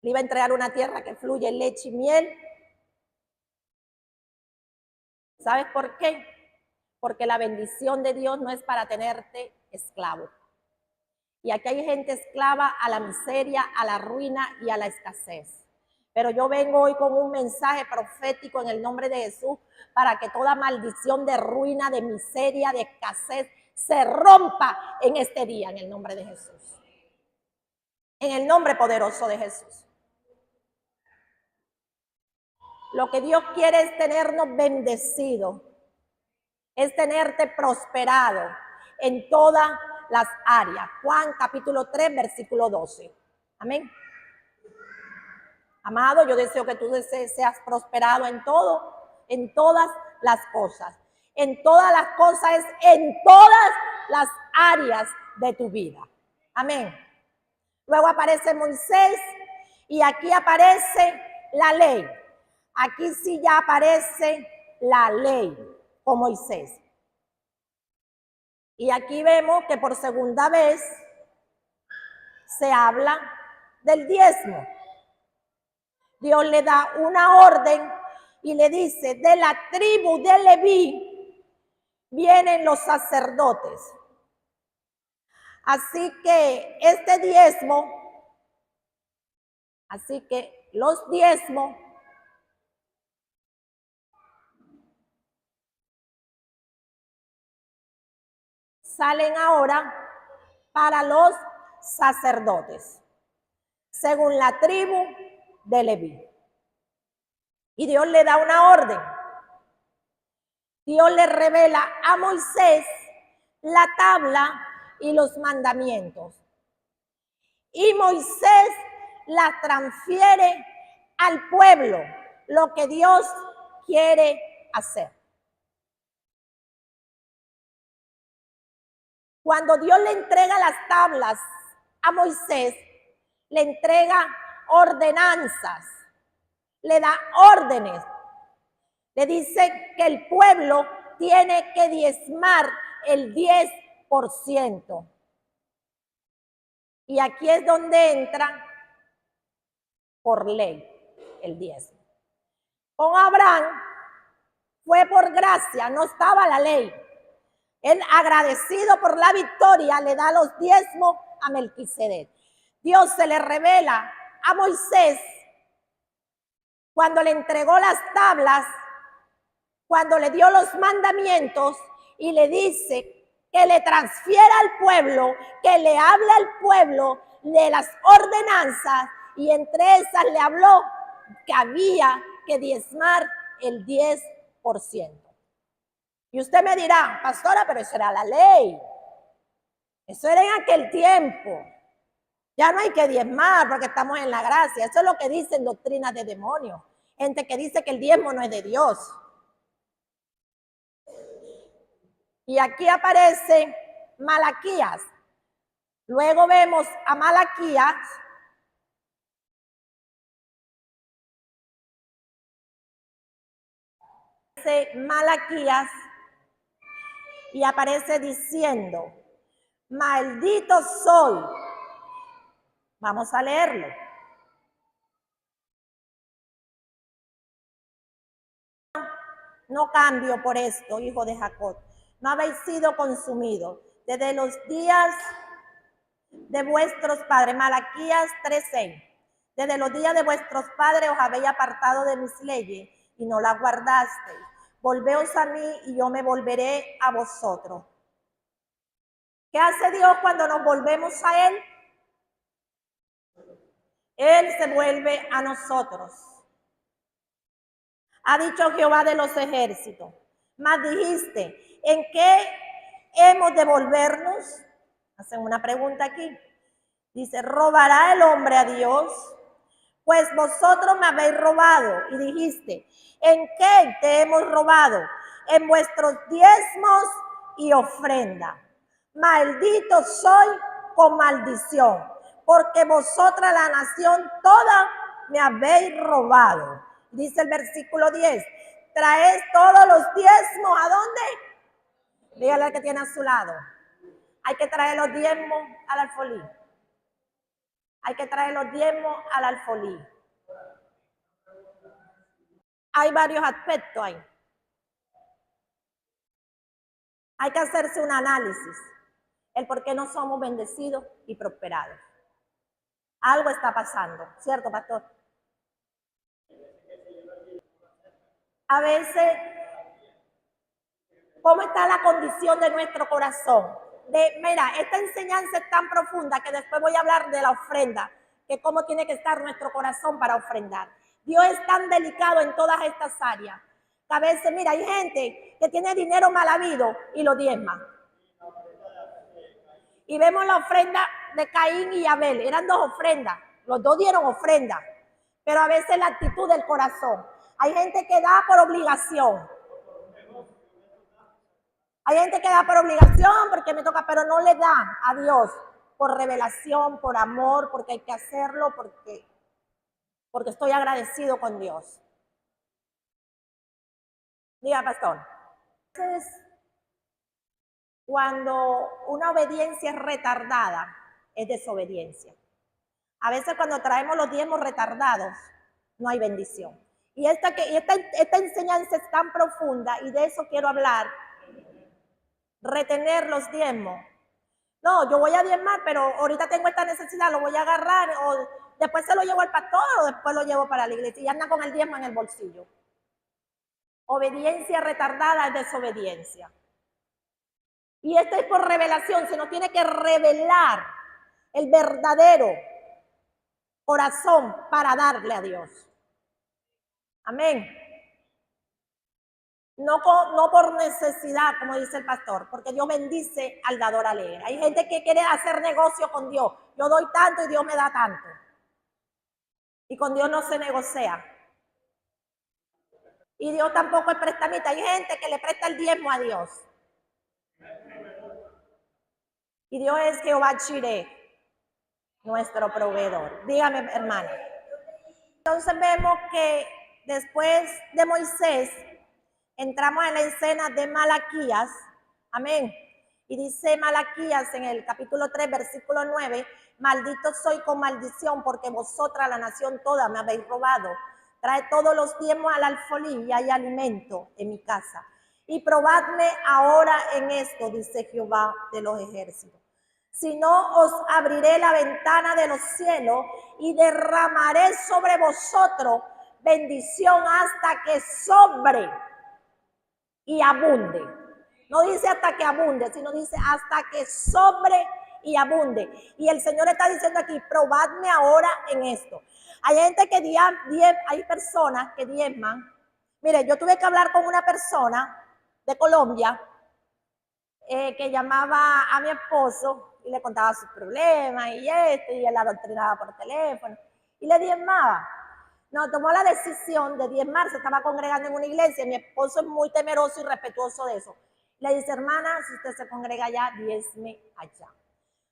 Le iba a entregar una tierra que fluye leche y miel. ¿Sabes por qué? Porque la bendición de Dios no es para tenerte esclavo. Y aquí hay gente esclava a la miseria, a la ruina y a la escasez. Pero yo vengo hoy con un mensaje profético en el nombre de Jesús para que toda maldición de ruina, de miseria, de escasez se rompa en este día, en el nombre de Jesús. En el nombre poderoso de Jesús. Lo que Dios quiere es tenernos bendecidos, es tenerte prosperado en todas las áreas. Juan capítulo 3, versículo 12. Amén. Amado, yo deseo que tú seas prosperado en todo, en todas las cosas. En todas las cosas es en todas las áreas de tu vida. Amén. Luego aparece Moisés y aquí aparece la ley. Aquí sí ya aparece la ley con Moisés. Y aquí vemos que por segunda vez se habla del diezmo. Dios le da una orden y le dice, de la tribu de Leví vienen los sacerdotes. Así que este diezmo, así que los diezmos salen ahora para los sacerdotes, según la tribu de Leví. Y Dios le da una orden. Dios le revela a Moisés la tabla y los mandamientos. Y Moisés la transfiere al pueblo, lo que Dios quiere hacer. Cuando Dios le entrega las tablas a Moisés, le entrega ordenanzas, le da órdenes. Le dice que el pueblo tiene que diezmar el 10%. Y aquí es donde entra por ley el diezmo. Con Abraham fue por gracia, no estaba la ley. Él, agradecido por la victoria, le da los diezmos a Melquisedec. Dios se le revela a Moisés cuando le entregó las tablas, cuando le dio los mandamientos y le dice que le transfiera al pueblo, que le hable al pueblo de las ordenanzas, y entre esas le habló que había que diezmar el 10%. Y usted me dirá, pastora, pero eso era la ley. Eso era en aquel tiempo. Ya no hay que diezmar porque estamos en la gracia. Eso es lo que dicen doctrinas de demonios. Gente que dice que el diezmo no es de Dios. Y aquí aparece Malaquías. Luego vemos a Malaquías. Malaquías y aparece diciendo, maldito soy. Vamos a leerlo. No cambio por esto, hijo de Jacob. No habéis sido consumidos desde los días de vuestros padres. Malaquías 3:6. Desde los días de vuestros padres os habéis apartado de mis leyes y no las guardasteis. Volveos a mí y yo me volveré a vosotros. ¿Qué hace Dios cuando nos volvemos a Él? Él se vuelve a nosotros. Ha dicho Jehová de los ejércitos. Mas dijiste, ¿en qué hemos de volvernos? Hacen una pregunta aquí. Dice, ¿robará el hombre a Dios? Pues vosotros me habéis robado. Y dijiste, ¿en qué te hemos robado? En vuestros diezmos y ofrenda. Maldito soy con maldición, porque vosotras la nación toda me habéis robado. Dice el versículo 10, traed todos los diezmos, ¿a dónde? Dígale al que tiene a su lado. Hay que traer los diezmos al alfolí. Hay que traer los diezmos al alfolí. Hay varios aspectos ahí. Hay que hacerse un análisis. El por qué no somos bendecidos y prosperados. Algo está pasando, ¿cierto, pastor? A veces ¿Cómo está la condición de nuestro corazón? Mira, esta enseñanza es tan profunda que después voy a hablar de la ofrenda, que cómo tiene que estar nuestro corazón para ofrendar. Dios es tan delicado en todas estas áreas, que a veces, mira, hay gente que tiene dinero mal habido y lo diezma. Y vemos la ofrenda de Caín y Abel, eran dos ofrendas, los dos dieron ofrenda, pero a veces la actitud del corazón. Hay gente que da por obligación. Hay gente que da por obligación porque me toca, pero no le da a Dios por revelación, por amor, porque hay que hacerlo, porque estoy agradecido con Dios. Diga, pastor. Entonces, cuando una obediencia es retardada, es desobediencia. A veces cuando traemos los diezmos retardados, no hay bendición. Y esta enseñanza es tan profunda y de eso quiero hablar. Retener los diezmos. No, yo voy a diezmar, pero ahorita tengo esta necesidad, lo voy a agarrar, o después se lo llevo al pastor, o después lo llevo para la iglesia, y anda con el diezmo en el bolsillo. Obediencia retardada es desobediencia. Y esto es por revelación, se nos tiene que revelar el verdadero corazón para darle a Dios. Amén. No por necesidad, como dice el pastor, porque Dios bendice al dador alegre. Hay gente que quiere hacer negocio con Dios. Yo doy tanto y Dios me da tanto. Y con Dios no se negocia. Y Dios tampoco es prestamista. Hay gente que le presta el diezmo a Dios. Y Dios es Jehová Jireh, nuestro proveedor. Dígame, hermano. Entonces vemos que después de Moisés, entramos en la escena de Malaquías. Amén. Y dice Malaquías en el capítulo 3, versículo 9, maldito soy con maldición porque vosotras, la nación toda, me habéis robado. Trae todos los diezmos al alfolí y hay alimento en mi casa. Y probadme ahora en esto, dice Jehová de los ejércitos. Si no, os abriré la ventana de los cielos y derramaré sobre vosotros bendición hasta que sobre y abunde. No dice hasta que abunde, sino dice hasta que sobre y abunde. Y el Señor está diciendo aquí, probadme ahora en esto. Hay gente que hay personas que diezman. Mire, yo tuve que hablar con una persona de Colombia que llamaba a mi esposo y le contaba sus problemas y él la adoctrinaba por teléfono y le diezmaba. No, tomó la decisión de diezmar, se estaba congregando en una iglesia, mi esposo es muy temeroso y respetuoso de eso. Le dice, hermana, si usted se congrega allá, diezme allá.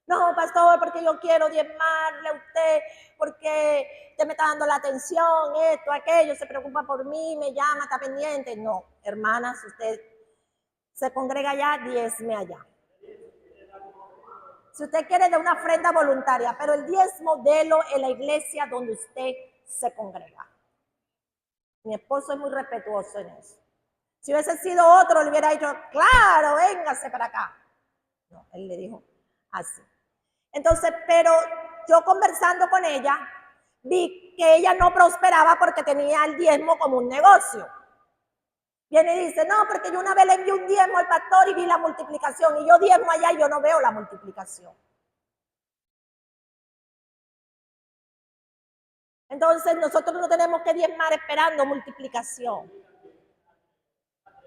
No, pastor, porque yo quiero diezmarle a usted, porque usted me está dando la atención, esto, aquello, se preocupa por mí, me llama, está pendiente. No, hermana, si usted se congrega allá, diezme allá. Si usted quiere de una ofrenda voluntaria, pero el diezmo délo en la iglesia donde usted se congrega. Mi esposo es muy respetuoso en eso. Si hubiese sido otro, le hubiera dicho, claro, véngase para acá. No, él le dijo así. Entonces, pero yo conversando con ella, vi que ella no prosperaba porque tenía el diezmo como un negocio. Viene y dice, no, porque yo una vez le envié un diezmo al pastor y vi la multiplicación, y yo diezmo allá y yo no veo la multiplicación. Entonces, nosotros no tenemos que diezmar esperando multiplicación.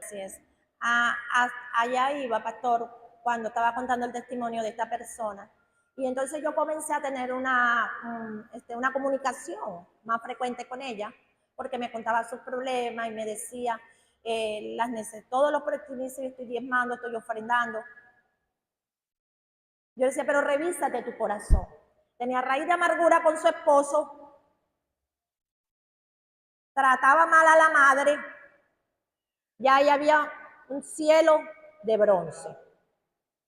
Así es. Allá iba, pastor, cuando estaba contando el testimonio de esta persona. Y entonces yo comencé a tener una comunicación más frecuente con ella, porque me contaba sus problemas y me decía, todos los proyectos yo estoy diezmando, estoy ofrendando. Yo decía, pero revísate tu corazón. Tenía raíz de amargura con su esposo, trataba mal a la madre, ya ahí había un cielo de bronce.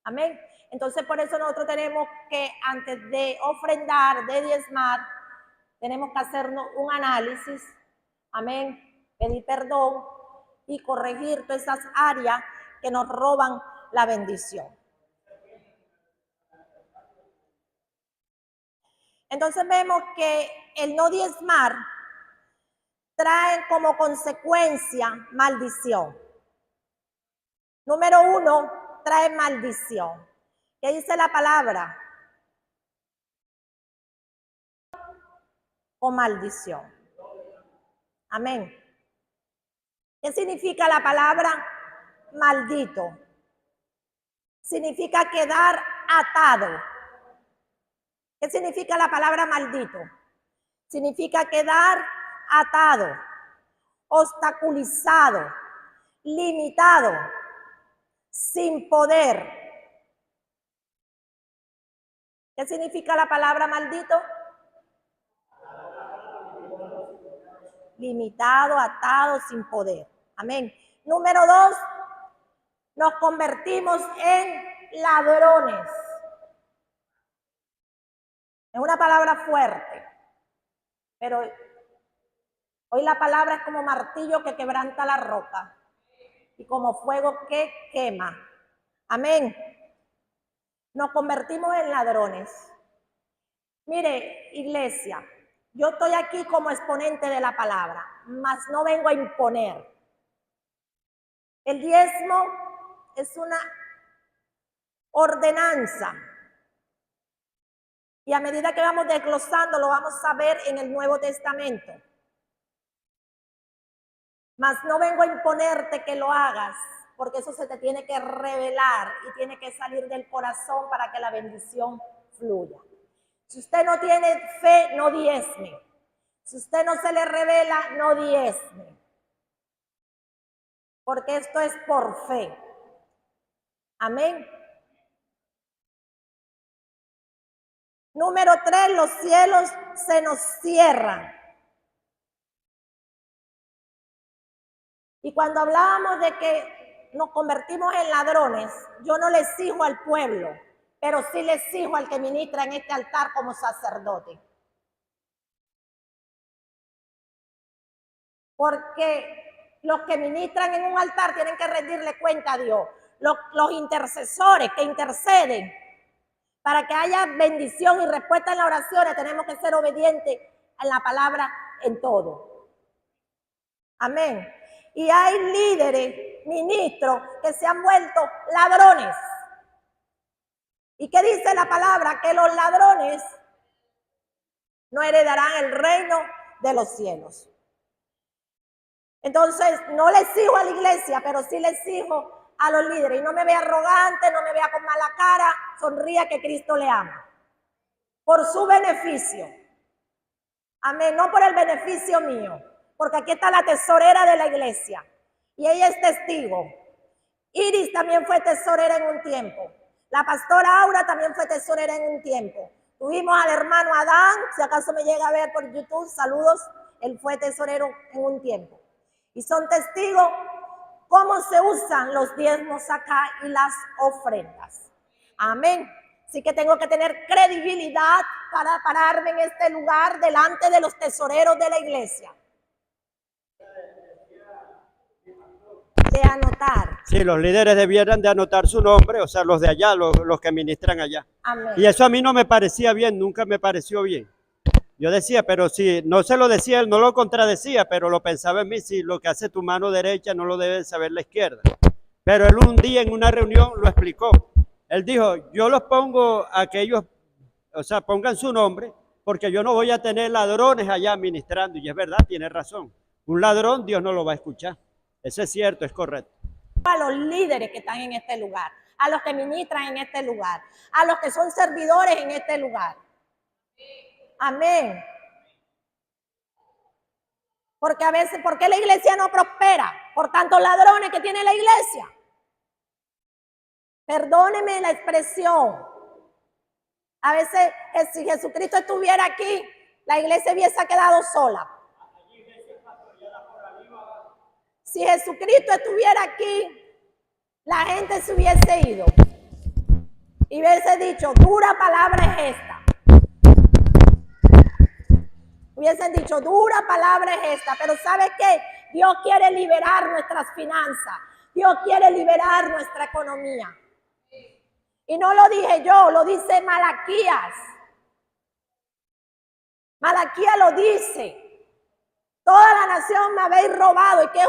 Amén. Entonces por eso nosotros tenemos que, antes de ofrendar, de diezmar, tenemos que hacernos un análisis, amén, pedir perdón y corregir todas esas áreas que nos roban la bendición. Entonces vemos que el no diezmar trae como consecuencia maldición. Número 1, trae maldición. ¿Qué dice la palabra? O maldición. Amén. ¿Qué significa la palabra maldito? Significa quedar atado. ¿Qué significa la palabra maldito? Significa quedar atado, obstaculizado, limitado, sin poder. ¿Qué significa la palabra maldito? Limitado, atado, sin poder. Amén. Número 2, nos convertimos en ladrones. Es una palabra fuerte, pero hoy la palabra es como martillo que quebranta la roca y como fuego que quema. Amén. Nos convertimos en ladrones. Mire, iglesia, yo estoy aquí como exponente de la palabra, mas no vengo a imponer. El diezmo es una ordenanza. Y a medida que vamos desglosando, lo vamos a ver en el Nuevo Testamento. Mas no vengo a imponerte que lo hagas, porque eso se te tiene que revelar y tiene que salir del corazón para que la bendición fluya. Si usted no tiene fe, no diezme. Si usted no se le revela, no diezme. Porque esto es por fe. Amén. Número 3, los cielos se nos cierran. Y cuando hablábamos de que nos convertimos en ladrones, yo no le exijo al pueblo, pero sí le exijo al que ministra en este altar como sacerdote. Porque los que ministran en un altar tienen que rendirle cuenta a Dios. Los intercesores que interceden para que haya bendición y respuesta en las oraciones, tenemos que ser obedientes en la palabra en todo. Amén. Y hay líderes, ministros, que se han vuelto ladrones. ¿Y qué dice la palabra? Que los ladrones no heredarán el reino de los cielos. Entonces, no le exijo a la iglesia, pero sí le exijo a los líderes. Y no me vea arrogante, no me vea con mala cara, sonría que Cristo le ama. Por su beneficio. Amén, no por el beneficio mío. Porque aquí está la tesorera de la iglesia. Y ella es testigo. Iris también fue tesorera en un tiempo. La pastora Aura también fue tesorera en un tiempo. Tuvimos al hermano Adán, si acaso me llega a ver por YouTube, saludos. Él fue tesorero en un tiempo. Y son testigos cómo se usan los diezmos acá y las ofrendas. Amén. Así que tengo que tener credibilidad para pararme en este lugar delante de los tesoreros de la iglesia. De anotar. Sí, los líderes debieran de anotar su nombre, o sea, los de allá, los que ministran allá. Amén. Y eso a mí no me parecía bien, nunca me pareció bien. Yo decía, pero si no se lo decía, él no lo contradecía, pero lo pensaba en mí, si lo que hace tu mano derecha no lo debe saber la izquierda. Pero él un día en una reunión lo explicó. Él dijo, yo los pongo a que ellos, o sea, pongan su nombre, porque yo no voy a tener ladrones allá ministrando. Y es verdad, tiene razón. Un ladrón Dios no lo va a escuchar. Eso es cierto, es correcto. A los líderes que están en este lugar, a los que ministran en este lugar, a los que son servidores en este lugar. Amén. Porque a veces, ¿por qué la iglesia no prospera? Por tantos ladrones que tiene la iglesia. Perdóneme la expresión. A veces, si Jesucristo estuviera aquí, la iglesia hubiese quedado sola. Si Jesucristo estuviera aquí, la gente se hubiese ido. Y hubiese dicho, dura palabra es esta. Hubiesen dicho, dura palabra es esta. Pero ¿sabe qué? Dios quiere liberar nuestras finanzas. Dios quiere liberar nuestra economía. Y no lo dije yo, lo dice Malaquías. Malaquías lo dice. Toda la nación me habéis robado. ¿Y qué es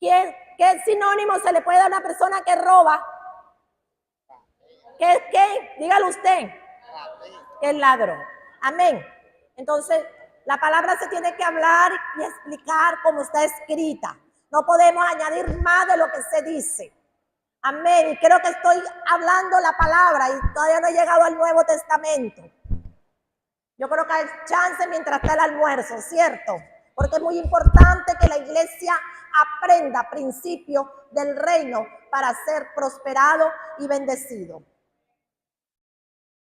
¿Qué sinónimo se le puede dar a una persona que roba? ¿Qué? Dígalo usted. Que es ladrón. Amén. Entonces, la palabra se tiene que hablar y explicar como está escrita. No podemos añadir más de lo que se dice. Amén. Y creo que estoy hablando la palabra y todavía no he llegado al Nuevo Testamento. Yo creo que hay chance mientras está el almuerzo, ¿cierto? Porque es muy importante que la iglesia aprenda principios del reino para ser prosperado y bendecido.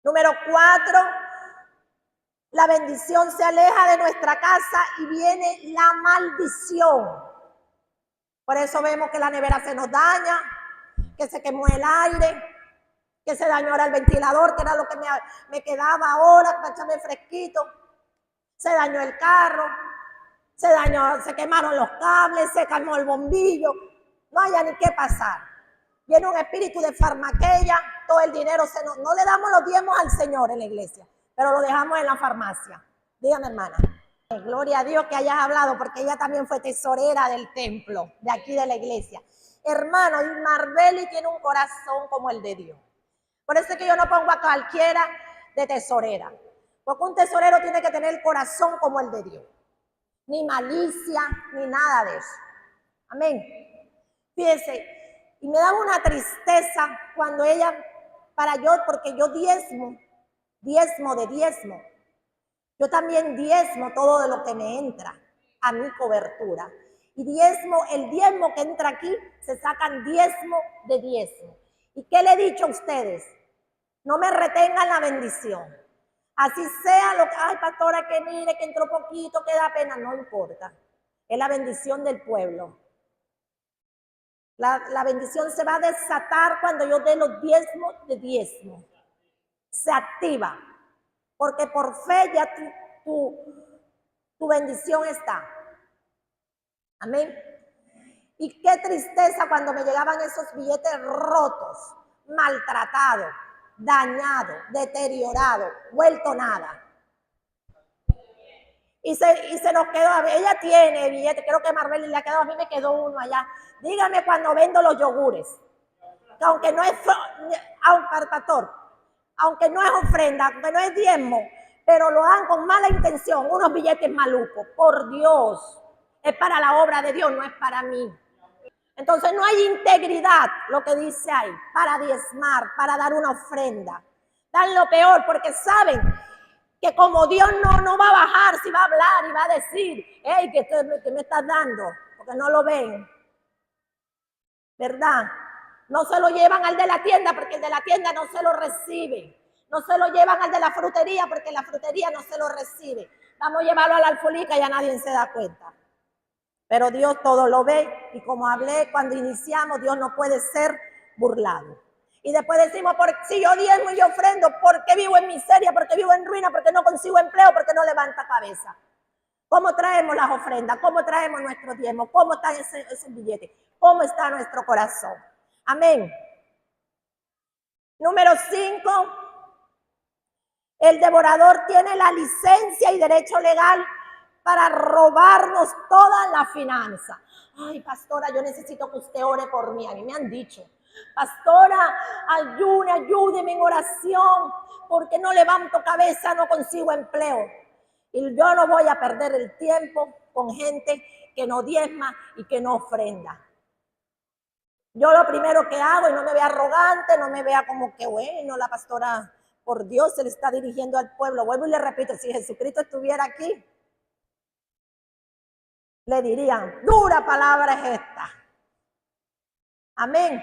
Número 4, la bendición se aleja de nuestra casa y viene la maldición. Por eso vemos que la nevera se nos daña, que se quemó el aire, que se dañó ahora el ventilador, que era lo que me quedaba ahora para echarme fresquito. Se dañó el carro, se quemaron los cables, se quemó el bombillo. No haya ni qué pasar. Viene un espíritu de farmaqueya, todo el dinero no le damos los diezmos al Señor en la iglesia, pero lo dejamos en la farmacia. Dígame, hermana. Gloria a Dios que hayas hablado, porque ella también fue tesorera del templo, de aquí de la iglesia. Hermano, y Marbeli tiene un corazón como el de Dios. Por eso es que yo no pongo a cualquiera de tesorera, porque un tesorero tiene que tener el corazón como el de Dios. Ni malicia, ni nada de eso. Amén. Fíjense, y me daba una tristeza cuando ella, porque yo diezmo de diezmo. Yo también diezmo todo de lo que me entra a mi cobertura. Y el diezmo que entra aquí, se sacan diezmo de diezmo. ¿Y qué le he dicho a ustedes? No me retengan la bendición. Así sea lo que, ay, pastora, que mire, que entró poquito, que da pena, no importa. Es la bendición del pueblo. La bendición se va a desatar cuando yo dé los diezmos de diezmo. Se activa. Porque por fe ya tu bendición está. Amén. Y qué tristeza cuando me llegaban esos billetes rotos, maltratados, dañados, deteriorados, vuelto nada. Y se nos quedó, ella tiene billetes, creo que Marbeli le ha quedado, a mí me quedó uno allá. Dígame cuando vendo los yogures, que aunque no es, aunque no es ofrenda, aunque no es diezmo, pero lo hagan con mala intención, unos billetes malucos, por Dios, es para la obra de Dios, no es para mí. Entonces no hay integridad, lo que dice ahí, para diezmar, para dar una ofrenda. Dan lo peor porque saben que como Dios no va a bajar, si va a hablar y va a decir, hey, que me estás dando, porque no lo ven, ¿verdad? No se lo llevan al de la tienda porque el de la tienda no se lo recibe. No se lo llevan al de la frutería porque la frutería no se lo recibe. Vamos a llevarlo a la alfolica y ya nadie se da cuenta. Pero Dios todo lo ve y como hablé cuando iniciamos, Dios no puede ser burlado. Y después decimos, si yo diezmo y yo ofrendo, ¿por qué vivo en miseria? ¿Por qué vivo en ruina? ¿Por qué no consigo empleo? ¿Por qué no levanta cabeza? ¿Cómo traemos las ofrendas? ¿Cómo traemos nuestros diezmos? ¿Cómo están esos billetes? ¿Cómo está nuestro corazón? Amén. Número 5. El devorador tiene la licencia y derecho legal para robarnos toda la finanza. Ay, pastora, yo necesito que usted ore por mí. A mí me han dicho, pastora, ayúdeme en oración, porque no levanto cabeza, no consigo empleo. Y yo no voy a perder el tiempo con gente que no diezma y que no ofrenda. Yo lo primero que hago, y no me vea arrogante, no me vea como que, bueno, la pastora, por Dios, se le está dirigiendo al pueblo. Vuelvo y le repito, si Jesucristo estuviera aquí, le dirían, dura palabra es esta. Amén.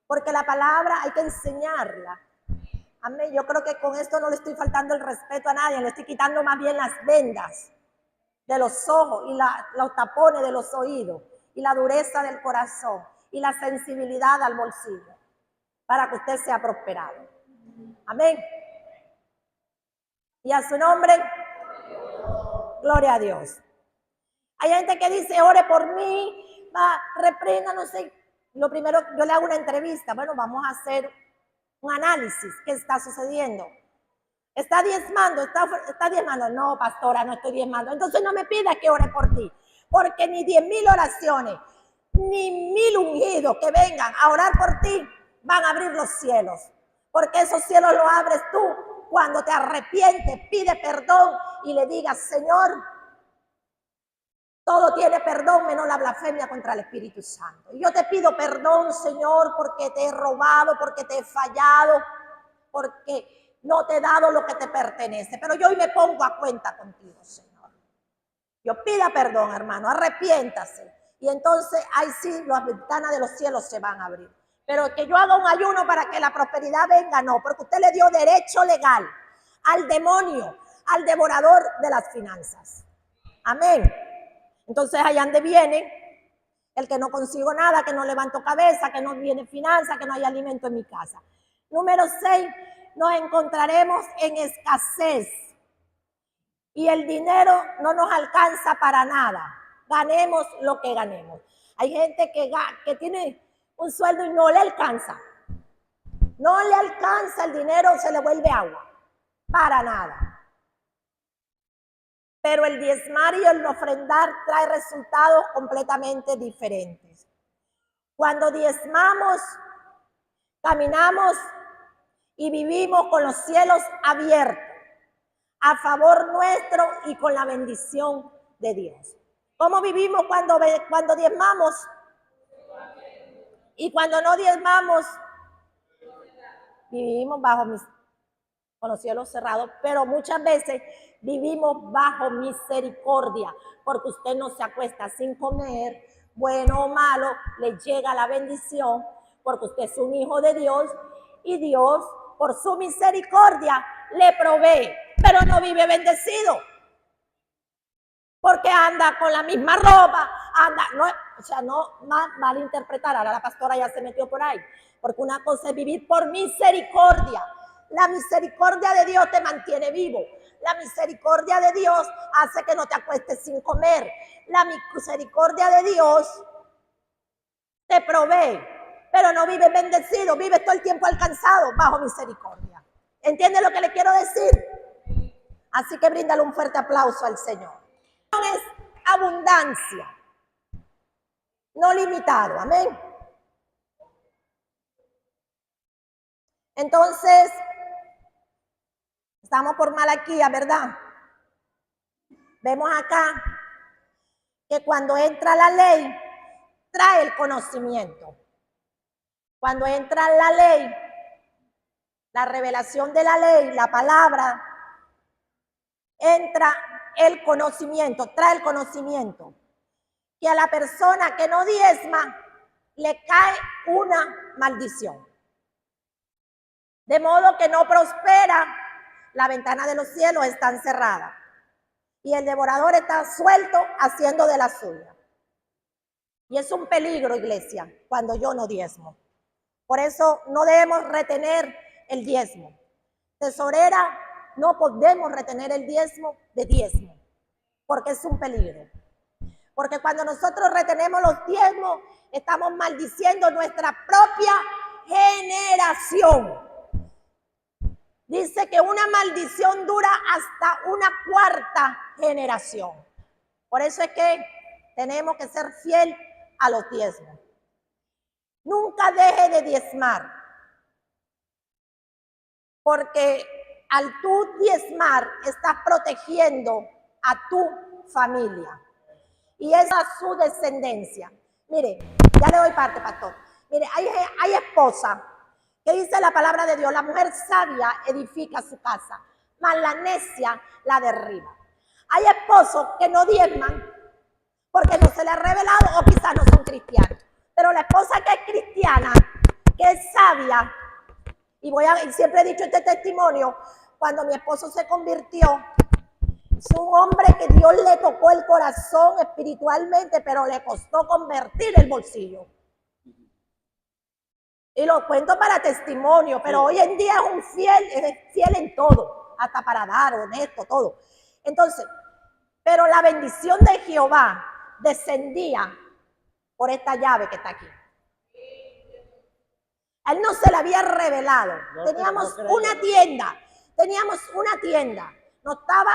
Porque la palabra hay que enseñarla. Amén. Yo creo que con esto no le estoy faltando el respeto a nadie, le estoy quitando más bien las vendas de los ojos y los tapones de los oídos y la dureza del corazón y la sensibilidad al bolsillo para que usted sea prosperado. Amén. Y a su nombre, gloria a Dios. Hay gente que dice, ore por mí, reprenda, no sé. Lo primero, yo le hago una entrevista. Bueno, vamos a hacer un análisis. ¿Qué está sucediendo? ¿Está diezmando? ¿Está diezmando? No, pastora, no estoy diezmando. Entonces no me pidas que ore por ti. Porque ni 10,000 oraciones, ni 1000 ungidos que vengan a orar por ti van a abrir los cielos. Porque esos cielos los abres tú cuando te arrepientes, pide perdón y le digas, Señor, todo tiene perdón menos la blasfemia contra el Espíritu Santo. Y yo te pido perdón, Señor, porque te he robado, porque te he fallado, porque no te he dado lo que te pertenece. Pero yo hoy me pongo a cuenta contigo, Señor. Yo pida perdón, hermano, arrepiéntase. Y entonces ahí sí las ventanas de los cielos se van a abrir. Pero que yo haga un ayuno para que la prosperidad venga, no, porque usted le dio derecho legal al demonio, al devorador de las finanzas. Amén. Entonces allá donde viene el que no consigo nada, que no levanto cabeza, que no viene finanza, que no hay alimento en mi casa. Número 6, nos encontraremos en escasez y el dinero no nos alcanza para nada. Ganemos lo que ganemos. Hay gente que tiene un sueldo y no le alcanza. No le alcanza el dinero, se le vuelve agua. Para nada. Pero el diezmar y el ofrendar trae resultados completamente diferentes. Cuando diezmamos, caminamos y vivimos con los cielos abiertos a favor nuestro y con la bendición de Dios. ¿Cómo vivimos cuando diezmamos? Y cuando no diezmamos, vivimos con los cielos cerrados, pero muchas veces vivimos bajo misericordia, porque usted no se acuesta sin comer, bueno o malo, le llega la bendición, porque usted es un hijo de Dios, y Dios, por su misericordia, le provee, pero no vive bendecido, porque anda con la misma ropa, no malinterpretar, ahora la pastora ya se metió por ahí, porque una cosa es vivir por misericordia. La misericordia de Dios te mantiene vivo. La misericordia de Dios hace que no te acuestes sin comer. La misericordia de Dios te provee, pero no vives bendecido, vives todo el tiempo alcanzado bajo misericordia. ¿Entiende lo que le quiero decir? Así que bríndale un fuerte aplauso al Señor. Es abundancia, no limitado. Amén. Entonces, estamos por Malaquías, ¿verdad? Vemos acá que cuando entra la ley, trae el conocimiento. Cuando entra la ley, la revelación de la ley, la palabra, entra el conocimiento, trae el conocimiento. Que a la persona que no diezma, le cae una maldición. De modo que no prospera, la ventana de los cielos está cerrada y el devorador está suelto haciendo de la suya. Y es un peligro, iglesia, cuando yo no diezmo. Por eso no debemos retener el diezmo. Tesorera, no podemos retener el diezmo de diezmo, porque es un peligro. Porque cuando nosotros retenemos los diezmos, estamos maldiciendo nuestra propia generación. Dice que una maldición dura hasta una 4ª generación. Por eso es que tenemos que ser fiel a los diezmos. Nunca deje de diezmar, porque al tú diezmar estás protegiendo a tu familia y es a su descendencia. Mire, ya le doy parte, pastor. Mire, hay esposas que dice la palabra de Dios, la mujer sabia edifica su casa, mas la necia la derriba. Hay esposos que no diezman porque no se les ha revelado o quizás no son cristianos. Pero la esposa que es cristiana, que es sabia, y siempre he dicho este testimonio, cuando mi esposo se convirtió, es un hombre que Dios le tocó el corazón espiritualmente, pero le costó convertir el bolsillo. Y lo cuento para testimonio, pero hoy en día es fiel en todo, hasta para dar, honesto, todo. Entonces, pero la bendición de Jehová descendía por esta llave que está aquí. A él no se le había revelado. Teníamos una tienda. No estaba,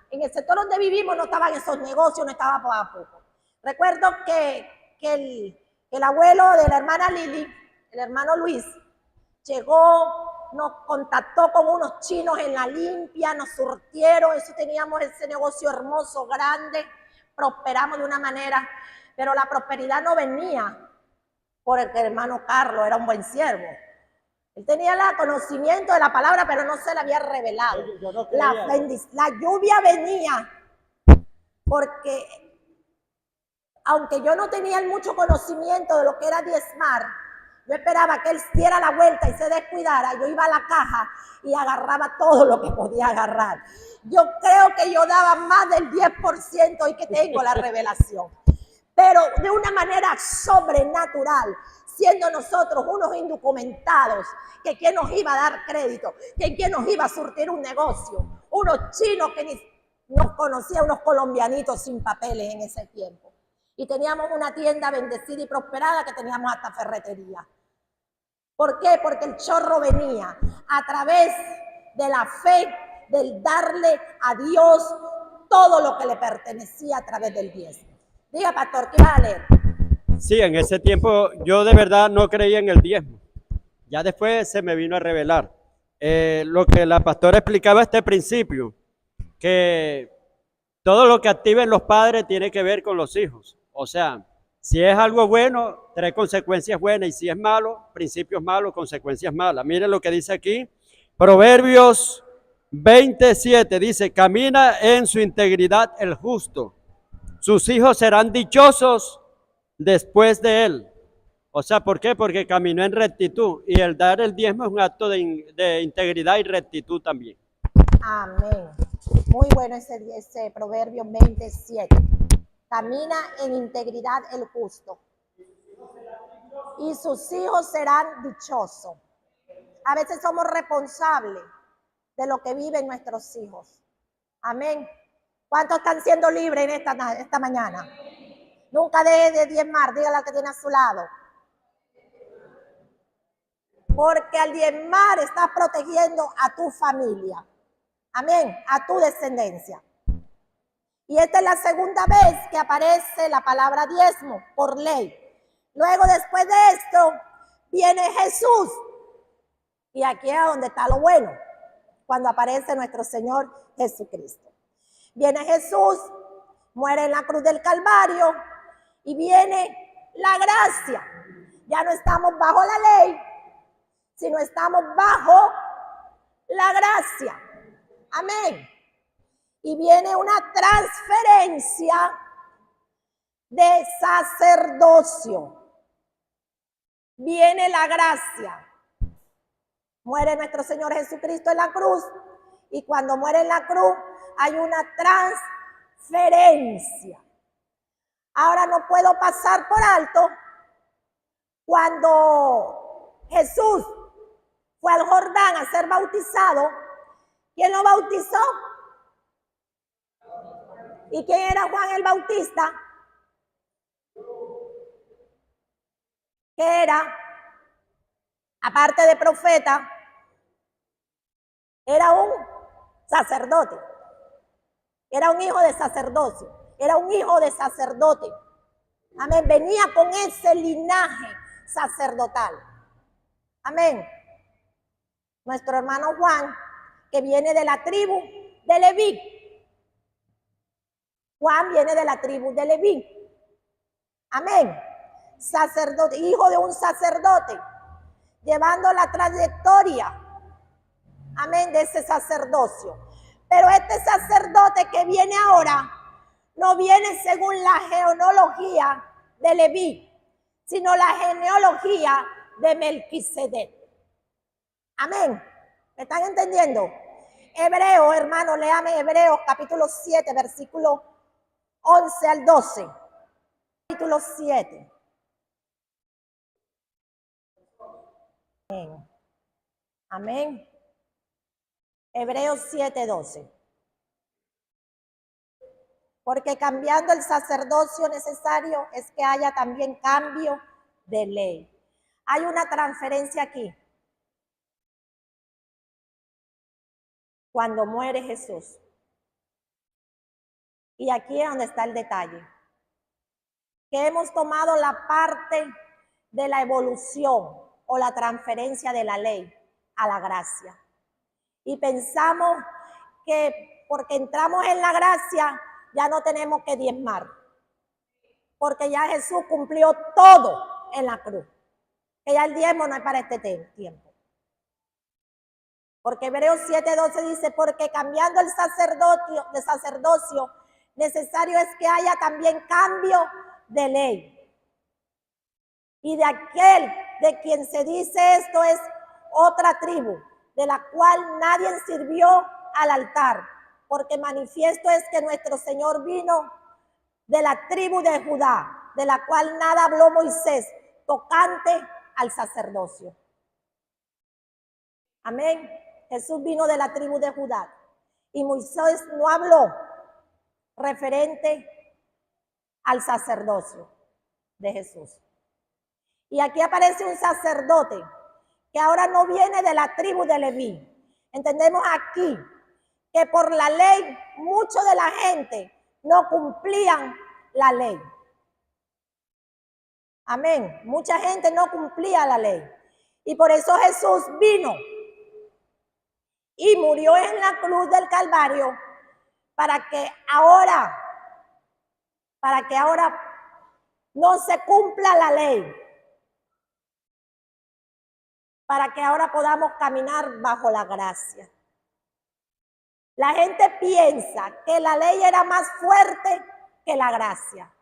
en el sector donde vivimos, no estaban esos negocios, no estaba poco a poco. Recuerdo que que el abuelo de la hermana Lili, el hermano Luis, llegó, nos contactó con unos chinos en la limpia, nos surtieron, eso teníamos ese negocio hermoso, grande, prosperamos de una manera, pero la prosperidad no venía por el hermano Carlos, era un buen siervo. Él tenía el conocimiento de la palabra, pero no se la había revelado. La lluvia venía porque, aunque yo no tenía mucho conocimiento de lo que era diezmar, yo esperaba que él diera la vuelta y se descuidara. Yo iba a la caja y agarraba todo lo que podía agarrar. Yo creo que yo daba más del 10% y que tengo la revelación. Pero de una manera sobrenatural, siendo nosotros unos indocumentados, que quién nos iba a dar crédito, que quién nos iba a surtir un negocio, unos chinos que ni nos conocían, unos colombianitos sin papeles en ese tiempo. Y teníamos una tienda bendecida y prosperada que teníamos hasta ferretería. ¿Por qué? Porque el chorro venía a través de la fe, del darle a Dios todo lo que le pertenecía a través del diezmo. Diga, pastor, ¿qué va a leer? Sí, en ese tiempo yo de verdad no creía en el diezmo. Ya después se me vino a revelar. Lo que la pastora explicaba este principio, que todo lo que activen los padres tiene que ver con los hijos. O sea, si es algo bueno, trae consecuencias buenas, y si es malo, principios malos, consecuencias malas. Miren lo que dice aquí, Proverbios 27, dice, camina en su integridad el justo, sus hijos serán dichosos después de él. O sea, ¿por qué? Porque caminó en rectitud, y el dar el diezmo es un acto de integridad y rectitud también. Amén. Muy bueno ese Proverbio 27. Camina en integridad el justo, y sus hijos serán dichosos. A veces somos responsables de lo que viven nuestros hijos. Amén. ¿Cuántos están siendo libres en esta mañana? Nunca deje de diezmar, dígale al que tiene a su lado. Porque al diezmar estás protegiendo a tu familia. Amén, a tu descendencia. Y esta es la segunda vez que aparece la palabra diezmo por ley. Luego, después de esto, viene Jesús. Y aquí es donde está lo bueno, cuando aparece nuestro Señor Jesucristo. Viene Jesús, muere en la cruz del Calvario, y viene la gracia. Ya no estamos bajo la ley, sino estamos bajo la gracia. Amén. Y viene una transferencia de sacerdocio. Viene la gracia. Muere nuestro Señor Jesucristo en la cruz, y cuando muere en la cruz hay una transferencia. Ahora no puedo pasar por alto cuando Jesús fue al Jordán a ser bautizado. ¿Quién lo bautizó? ¿Y quién era Juan el Bautista? ¿Qué era? Aparte de profeta, era un sacerdote. Era un hijo de sacerdocio. Era un hijo de sacerdote. Amén. Venía con ese linaje sacerdotal. Amén. Nuestro hermano Juan, que viene de la tribu de Leví. Juan viene de la tribu de Leví. Amén. Sacerdote, hijo de un sacerdote, llevando la trayectoria, amén, de ese sacerdocio. Pero este sacerdote que viene ahora no viene según la genealogía de Leví, sino la genealogía de Melquisedec. Amén. ¿Me están entendiendo? Hebreos, hermano, léame Hebreos capítulo 7, versículo 11 al 12. Capítulo 7. Amén. Amén. Hebreos 7, 12. Porque cambiando el sacerdocio necesario es que haya también cambio de ley. Hay una transferencia aquí. Cuando muere Jesús. Y aquí es donde está el detalle. que hemos tomado la parte de la evolución o la transferencia de la ley a la gracia. Y pensamos que porque entramos en la gracia ya no tenemos que diezmar, porque ya Jesús cumplió todo en la cruz, que ya el diezmo no es para este tiempo. Porque Hebreos 7:12 dice, porque cambiando el sacerdocio, necesario es que haya también cambio de ley. Y de aquel de quien se dice esto es otra tribu, de la cual nadie sirvió al altar, porque manifiesto es que nuestro Señor vino de la tribu de Judá, de la cual nada habló Moisés, tocante al sacerdocio. Amén. Jesús vino de la tribu de Judá y Moisés no habló referente al sacerdocio de Jesús. Y aquí aparece un sacerdote que ahora no viene de la tribu de Leví. Entendemos aquí que por la ley mucho de la gente no cumplían la ley. Amén. Mucha gente no cumplía la ley. Y por eso Jesús vino y murió en la cruz del Calvario para que ahora no se cumpla la ley, para que ahora podamos caminar bajo la gracia. La gente piensa que la ley era más fuerte que la gracia,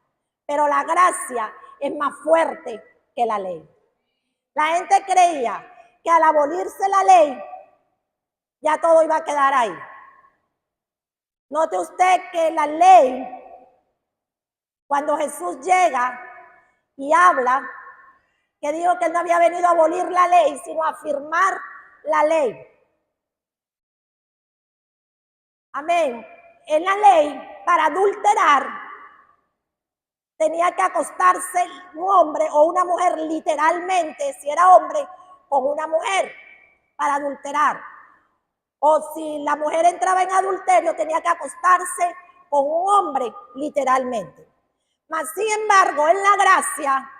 pero la gracia es más fuerte que la ley. La gente creía que al abolirse la ley, ya todo iba a quedar ahí. Note usted que la ley, cuando Jesús llega y habla, que dijo que él no había venido a abolir la ley, sino a afirmar la ley. Amén. En la ley, para adulterar, tenía que acostarse un hombre o una mujer, literalmente, si era hombre, con una mujer, para adulterar. O si la mujer entraba en adulterio, tenía que acostarse con un hombre, literalmente. Mas, sin embargo, en la gracia,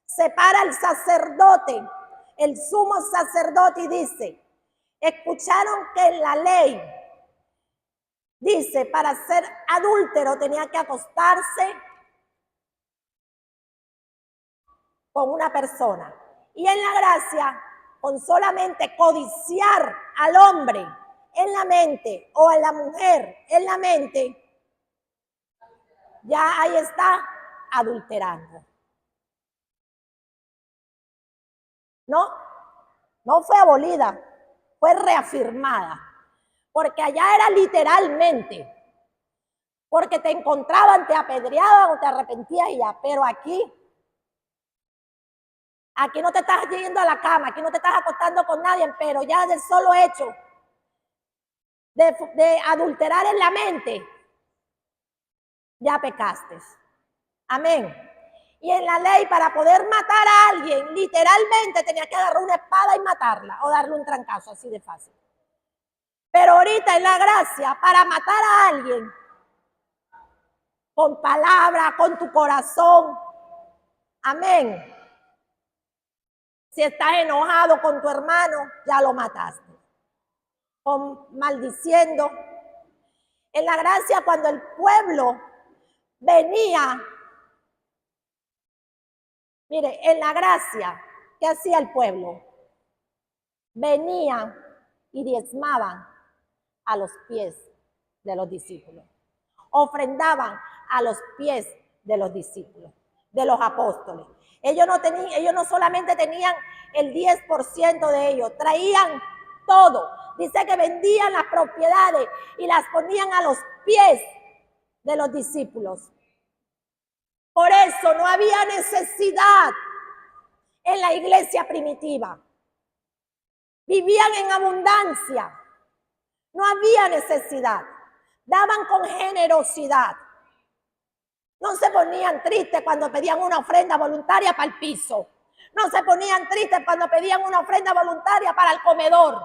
separa el sacerdote, el sumo sacerdote, y dice, escucharon que en la ley, dice, para ser adúltero tenía que acostarse con una persona. Y en la gracia, con solamente codiciar al hombre en la mente o a la mujer en la mente, ya ahí está adulterando. No fue abolida, fue reafirmada, porque allá era literalmente, porque te encontraban, te apedreaban o te arrepentías y ya, pero aquí no te estás yendo a la cama, aquí no te estás acostando con nadie, pero ya del solo hecho de adulterar en la mente, ya pecaste. Amén. Y en la ley, para poder matar a alguien, literalmente tenía que agarrar una espada y matarla o darle un trancazo, así de fácil. Pero ahorita en la gracia, para matar a alguien, con palabra, con tu corazón, amén. Si estás enojado con tu hermano, ya lo mataste. Con maldiciendo. En la gracia, cuando el pueblo venía, mire, en la gracia, ¿qué hacía el pueblo? Venían y diezmaban a los pies de los discípulos. Ofrendaban a los pies de los discípulos, de los apóstoles. Ellos no solamente tenían el 10% de ellos, traían todo. Dice que vendían las propiedades y las ponían a los pies de los discípulos. Por eso no había necesidad en la iglesia primitiva. Vivían en abundancia. No había necesidad. Daban con generosidad. No se ponían tristes cuando pedían una ofrenda voluntaria para el piso. No se ponían tristes cuando pedían una ofrenda voluntaria para el comedor.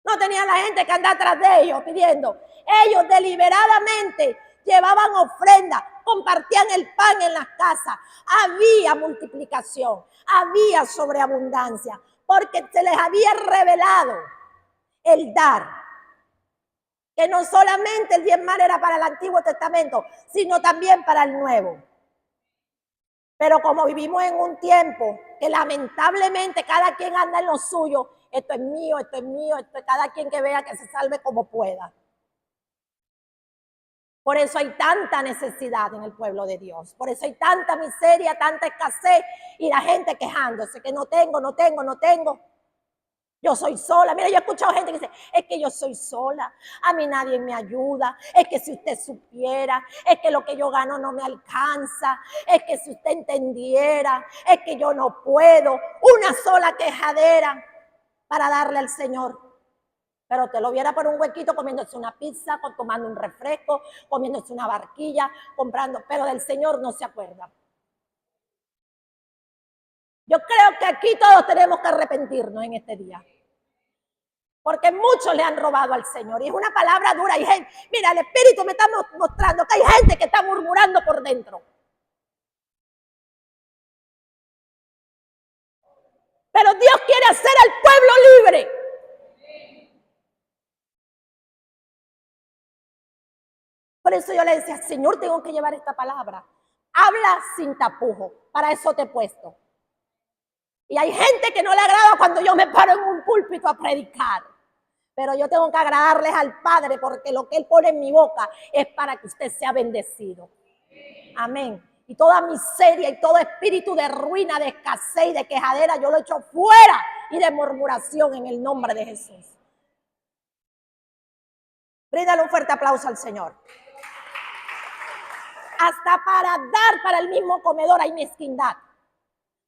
No tenían la gente que andaba atrás de ellos pidiendo. Ellos deliberadamente llevaban ofrenda compartían el pan en las casas. Había multiplicación, había sobreabundancia, porque se les había revelado el dar. Que no solamente el diezmar era para el Antiguo Testamento, sino también para el Nuevo. Pero como vivimos en un tiempo que lamentablemente cada quien anda en lo suyo, esto es mío, esto es mío, esto es cada quien que vea que se salve como pueda. Por eso hay tanta necesidad en el pueblo de Dios. Por eso hay tanta miseria, tanta escasez y la gente quejándose que no tengo, no tengo, no tengo. Yo soy sola. Mira, yo he escuchado gente que dice, es que yo soy sola, a mí nadie me ayuda, es que si usted supiera, es que lo que yo gano no me alcanza, es que si usted entendiera, es que yo no puedo. Una sola quejadera para darle al Señor. Pero te lo viera por un huequito comiéndose una pizza, tomando un refresco, comiéndose una barquilla, comprando, pero del Señor no se acuerda. Yo creo que aquí todos tenemos que arrepentirnos en este día. Porque muchos le han robado al Señor. Y es una palabra dura. Y gente, mira, el Espíritu me está mostrando que hay gente que está murmurando por dentro. Pero Dios quiere hacer al pueblo libre. Por eso yo le decía, Señor, tengo que llevar esta palabra. Habla sin tapujo. Para eso te he puesto. Y hay gente que no le agrada cuando yo me paro en un púlpito a predicar. Pero yo tengo que agradarles al Padre porque lo que Él pone en mi boca es para que usted sea bendecido. Amén. Y toda miseria y todo espíritu de ruina, de escasez y de quejadera, yo lo echo fuera y de murmuración en el nombre de Jesús. Bríndale un fuerte aplauso al Señor. Hasta para dar para el mismo comedor hay mezquindad.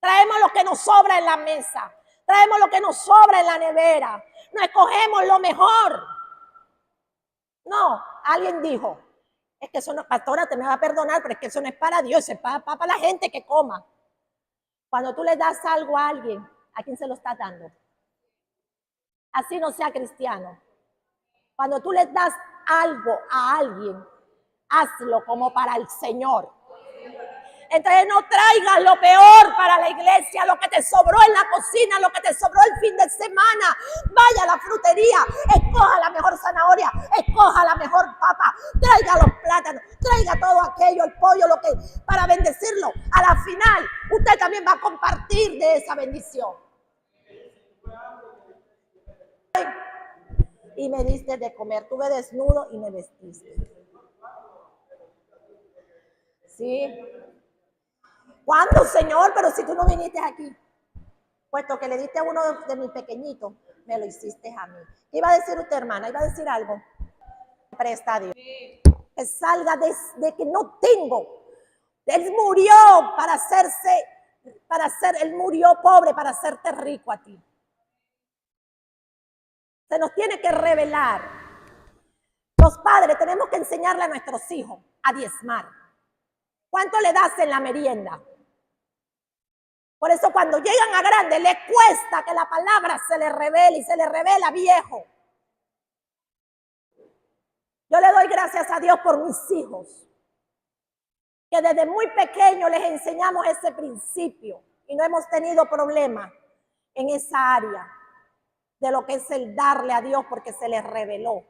Traemos lo que nos sobra en la mesa. Traemos lo que nos sobra en la nevera. No escogemos lo mejor. No, alguien dijo, es que eso no, pastora, te me va a perdonar, pero es que eso no es para Dios, es para la gente que coma. Cuando tú le das algo a alguien, ¿a quién se lo estás dando? Así no sea cristiano. Cuando tú le das algo a alguien, hazlo como para el Señor. Entonces no traigas lo peor para la iglesia, lo que te sobró en la cocina, lo que te sobró el fin de semana. Vaya a la frutería, escoja la mejor zanahoria, escoja la mejor papa, traiga los plátanos, traiga todo aquello, el pollo, lo que para bendecirlo. A la final, usted también va a compartir de esa bendición. Y me diste de comer, tuve desnudo y me vestiste. Sí. ¿Cuándo, Señor? Pero si tú no viniste aquí. Puesto que le diste a uno de mis pequeñitos, me lo hiciste a mí. ¿Qué iba a decir usted, hermana? ¿Iba a decir algo? Presta a Dios. Que salga de que no tengo. Él murió Él murió pobre para hacerte rico a ti. Se nos tiene que revelar. Los padres tenemos que enseñarle a nuestros hijos a diezmar. ¿Cuánto le das en la merienda? Por eso cuando llegan a grande le cuesta que la palabra se le revele y se le revela viejo. Yo le doy gracias a Dios por mis hijos, que desde muy pequeños les enseñamos ese principio y no hemos tenido problema en esa área de lo que es el darle a Dios porque se les reveló.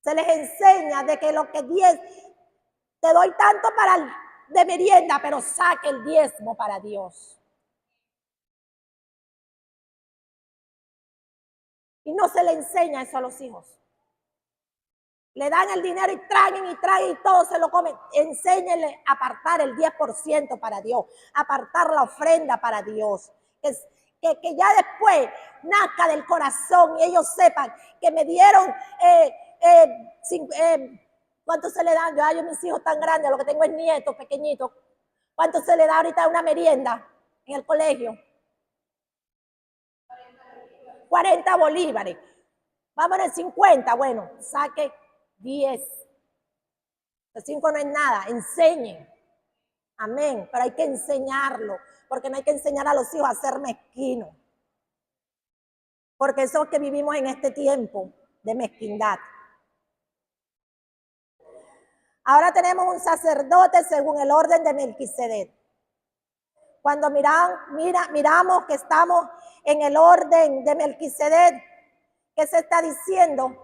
Se les enseña de que lo que te doy tanto de merienda, pero saque el diezmo para Dios. Y no se le enseña eso a los hijos. Le dan el dinero y traen y todo se lo comen. Enséñenle a apartar el 10% para Dios, apartar la ofrenda para Dios. Que ya después nazca del corazón y ellos sepan que me dieron, ¿cuánto se le dan? Yo mis hijos tan grandes, lo que tengo es nietos pequeñitos. ¿Cuánto se le da ahorita una merienda en el colegio? 40 bolívares. Vamos en 50, bueno, saque 10. Los 5 no es nada, enseñen. Amén, pero hay que enseñarlo, porque no hay que enseñar a los hijos a ser mezquinos. Porque eso es que vivimos en este tiempo de mezquindad. Ahora tenemos un sacerdote según el orden de Melquisedec. Cuando miramos que estamos en el orden de Melquisedec, ¿qué se está diciendo?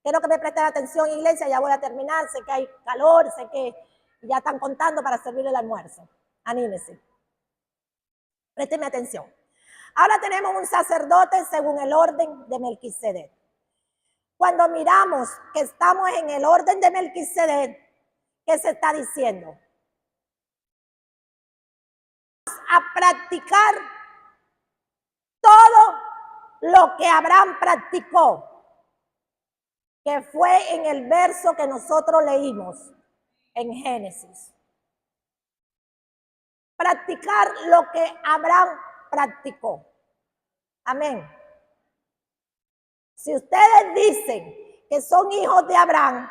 Quiero que me presten atención, iglesia, ya voy a terminar. Sé que hay calor, sé que ya están contando para servir el almuerzo. Anímense. Préstenme atención. Ahora tenemos un sacerdote según el orden de Melquisedec. Cuando miramos que estamos en el orden de Melquisedec, ¿qué se está diciendo? A practicar todo lo que Abraham practicó, que fue en el verso que nosotros leímos en Génesis. Practicar lo que Abraham practicó. Amén. Si ustedes dicen que son hijos de Abraham,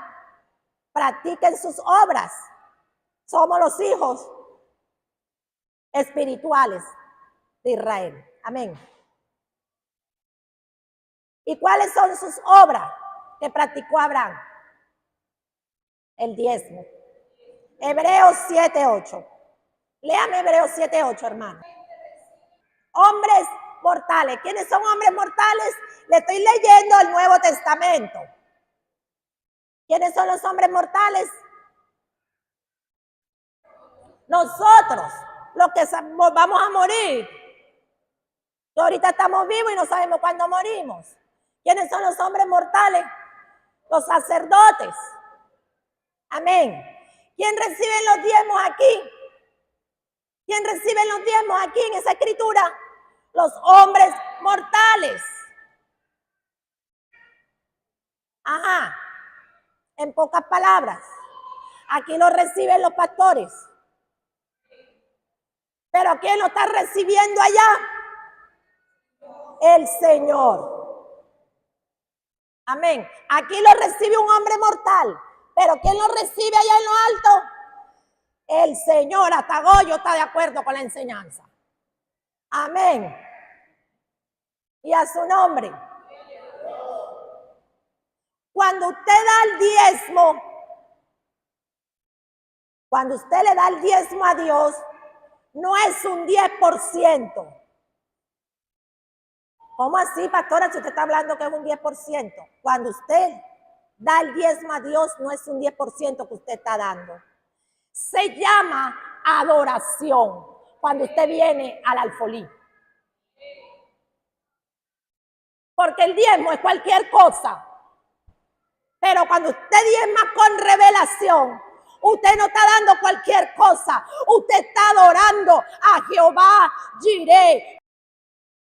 practiquen sus obras. Somos los hijos espirituales de Israel. Amén. ¿Y cuáles son sus obras que practicó Abraham? El diezmo. Hebreos 7:8. Léame Hebreos 7:8, hermano. Hombres mortales. ¿Quiénes son hombres mortales? Le estoy leyendo el Nuevo Testamento. ¿Quiénes son los hombres mortales? Nosotros, los que vamos a morir. Que ahorita estamos vivos y no sabemos cuándo morimos. ¿Quiénes son los hombres mortales? Los sacerdotes. Amén. ¿Quién recibe los diezmos aquí? ¿Quién recibe los diezmos aquí en esa escritura? Los hombres mortales. Ajá. En pocas palabras, aquí lo reciben los pastores. Pero ¿quién lo está recibiendo allá? El Señor. Amén. Aquí lo recibe un hombre mortal. Pero ¿quién lo recibe allá en lo alto? El Señor. Hasta Goyo está de acuerdo con la enseñanza. Amén. Y a su nombre. Cuando usted da el diezmo, cuando usted le da el diezmo a Dios, no es un 10%. ¿Cómo así, pastora, si usted está hablando que es un 10%? Cuando usted da el diezmo a Dios, no es un 10% que usted está dando. Se llama adoración cuando usted viene al alfolí. Porque el diezmo es cualquier cosa. Pero cuando usted diezma con revelación, usted no está dando cualquier cosa. Usted está adorando a Jehová Jireh.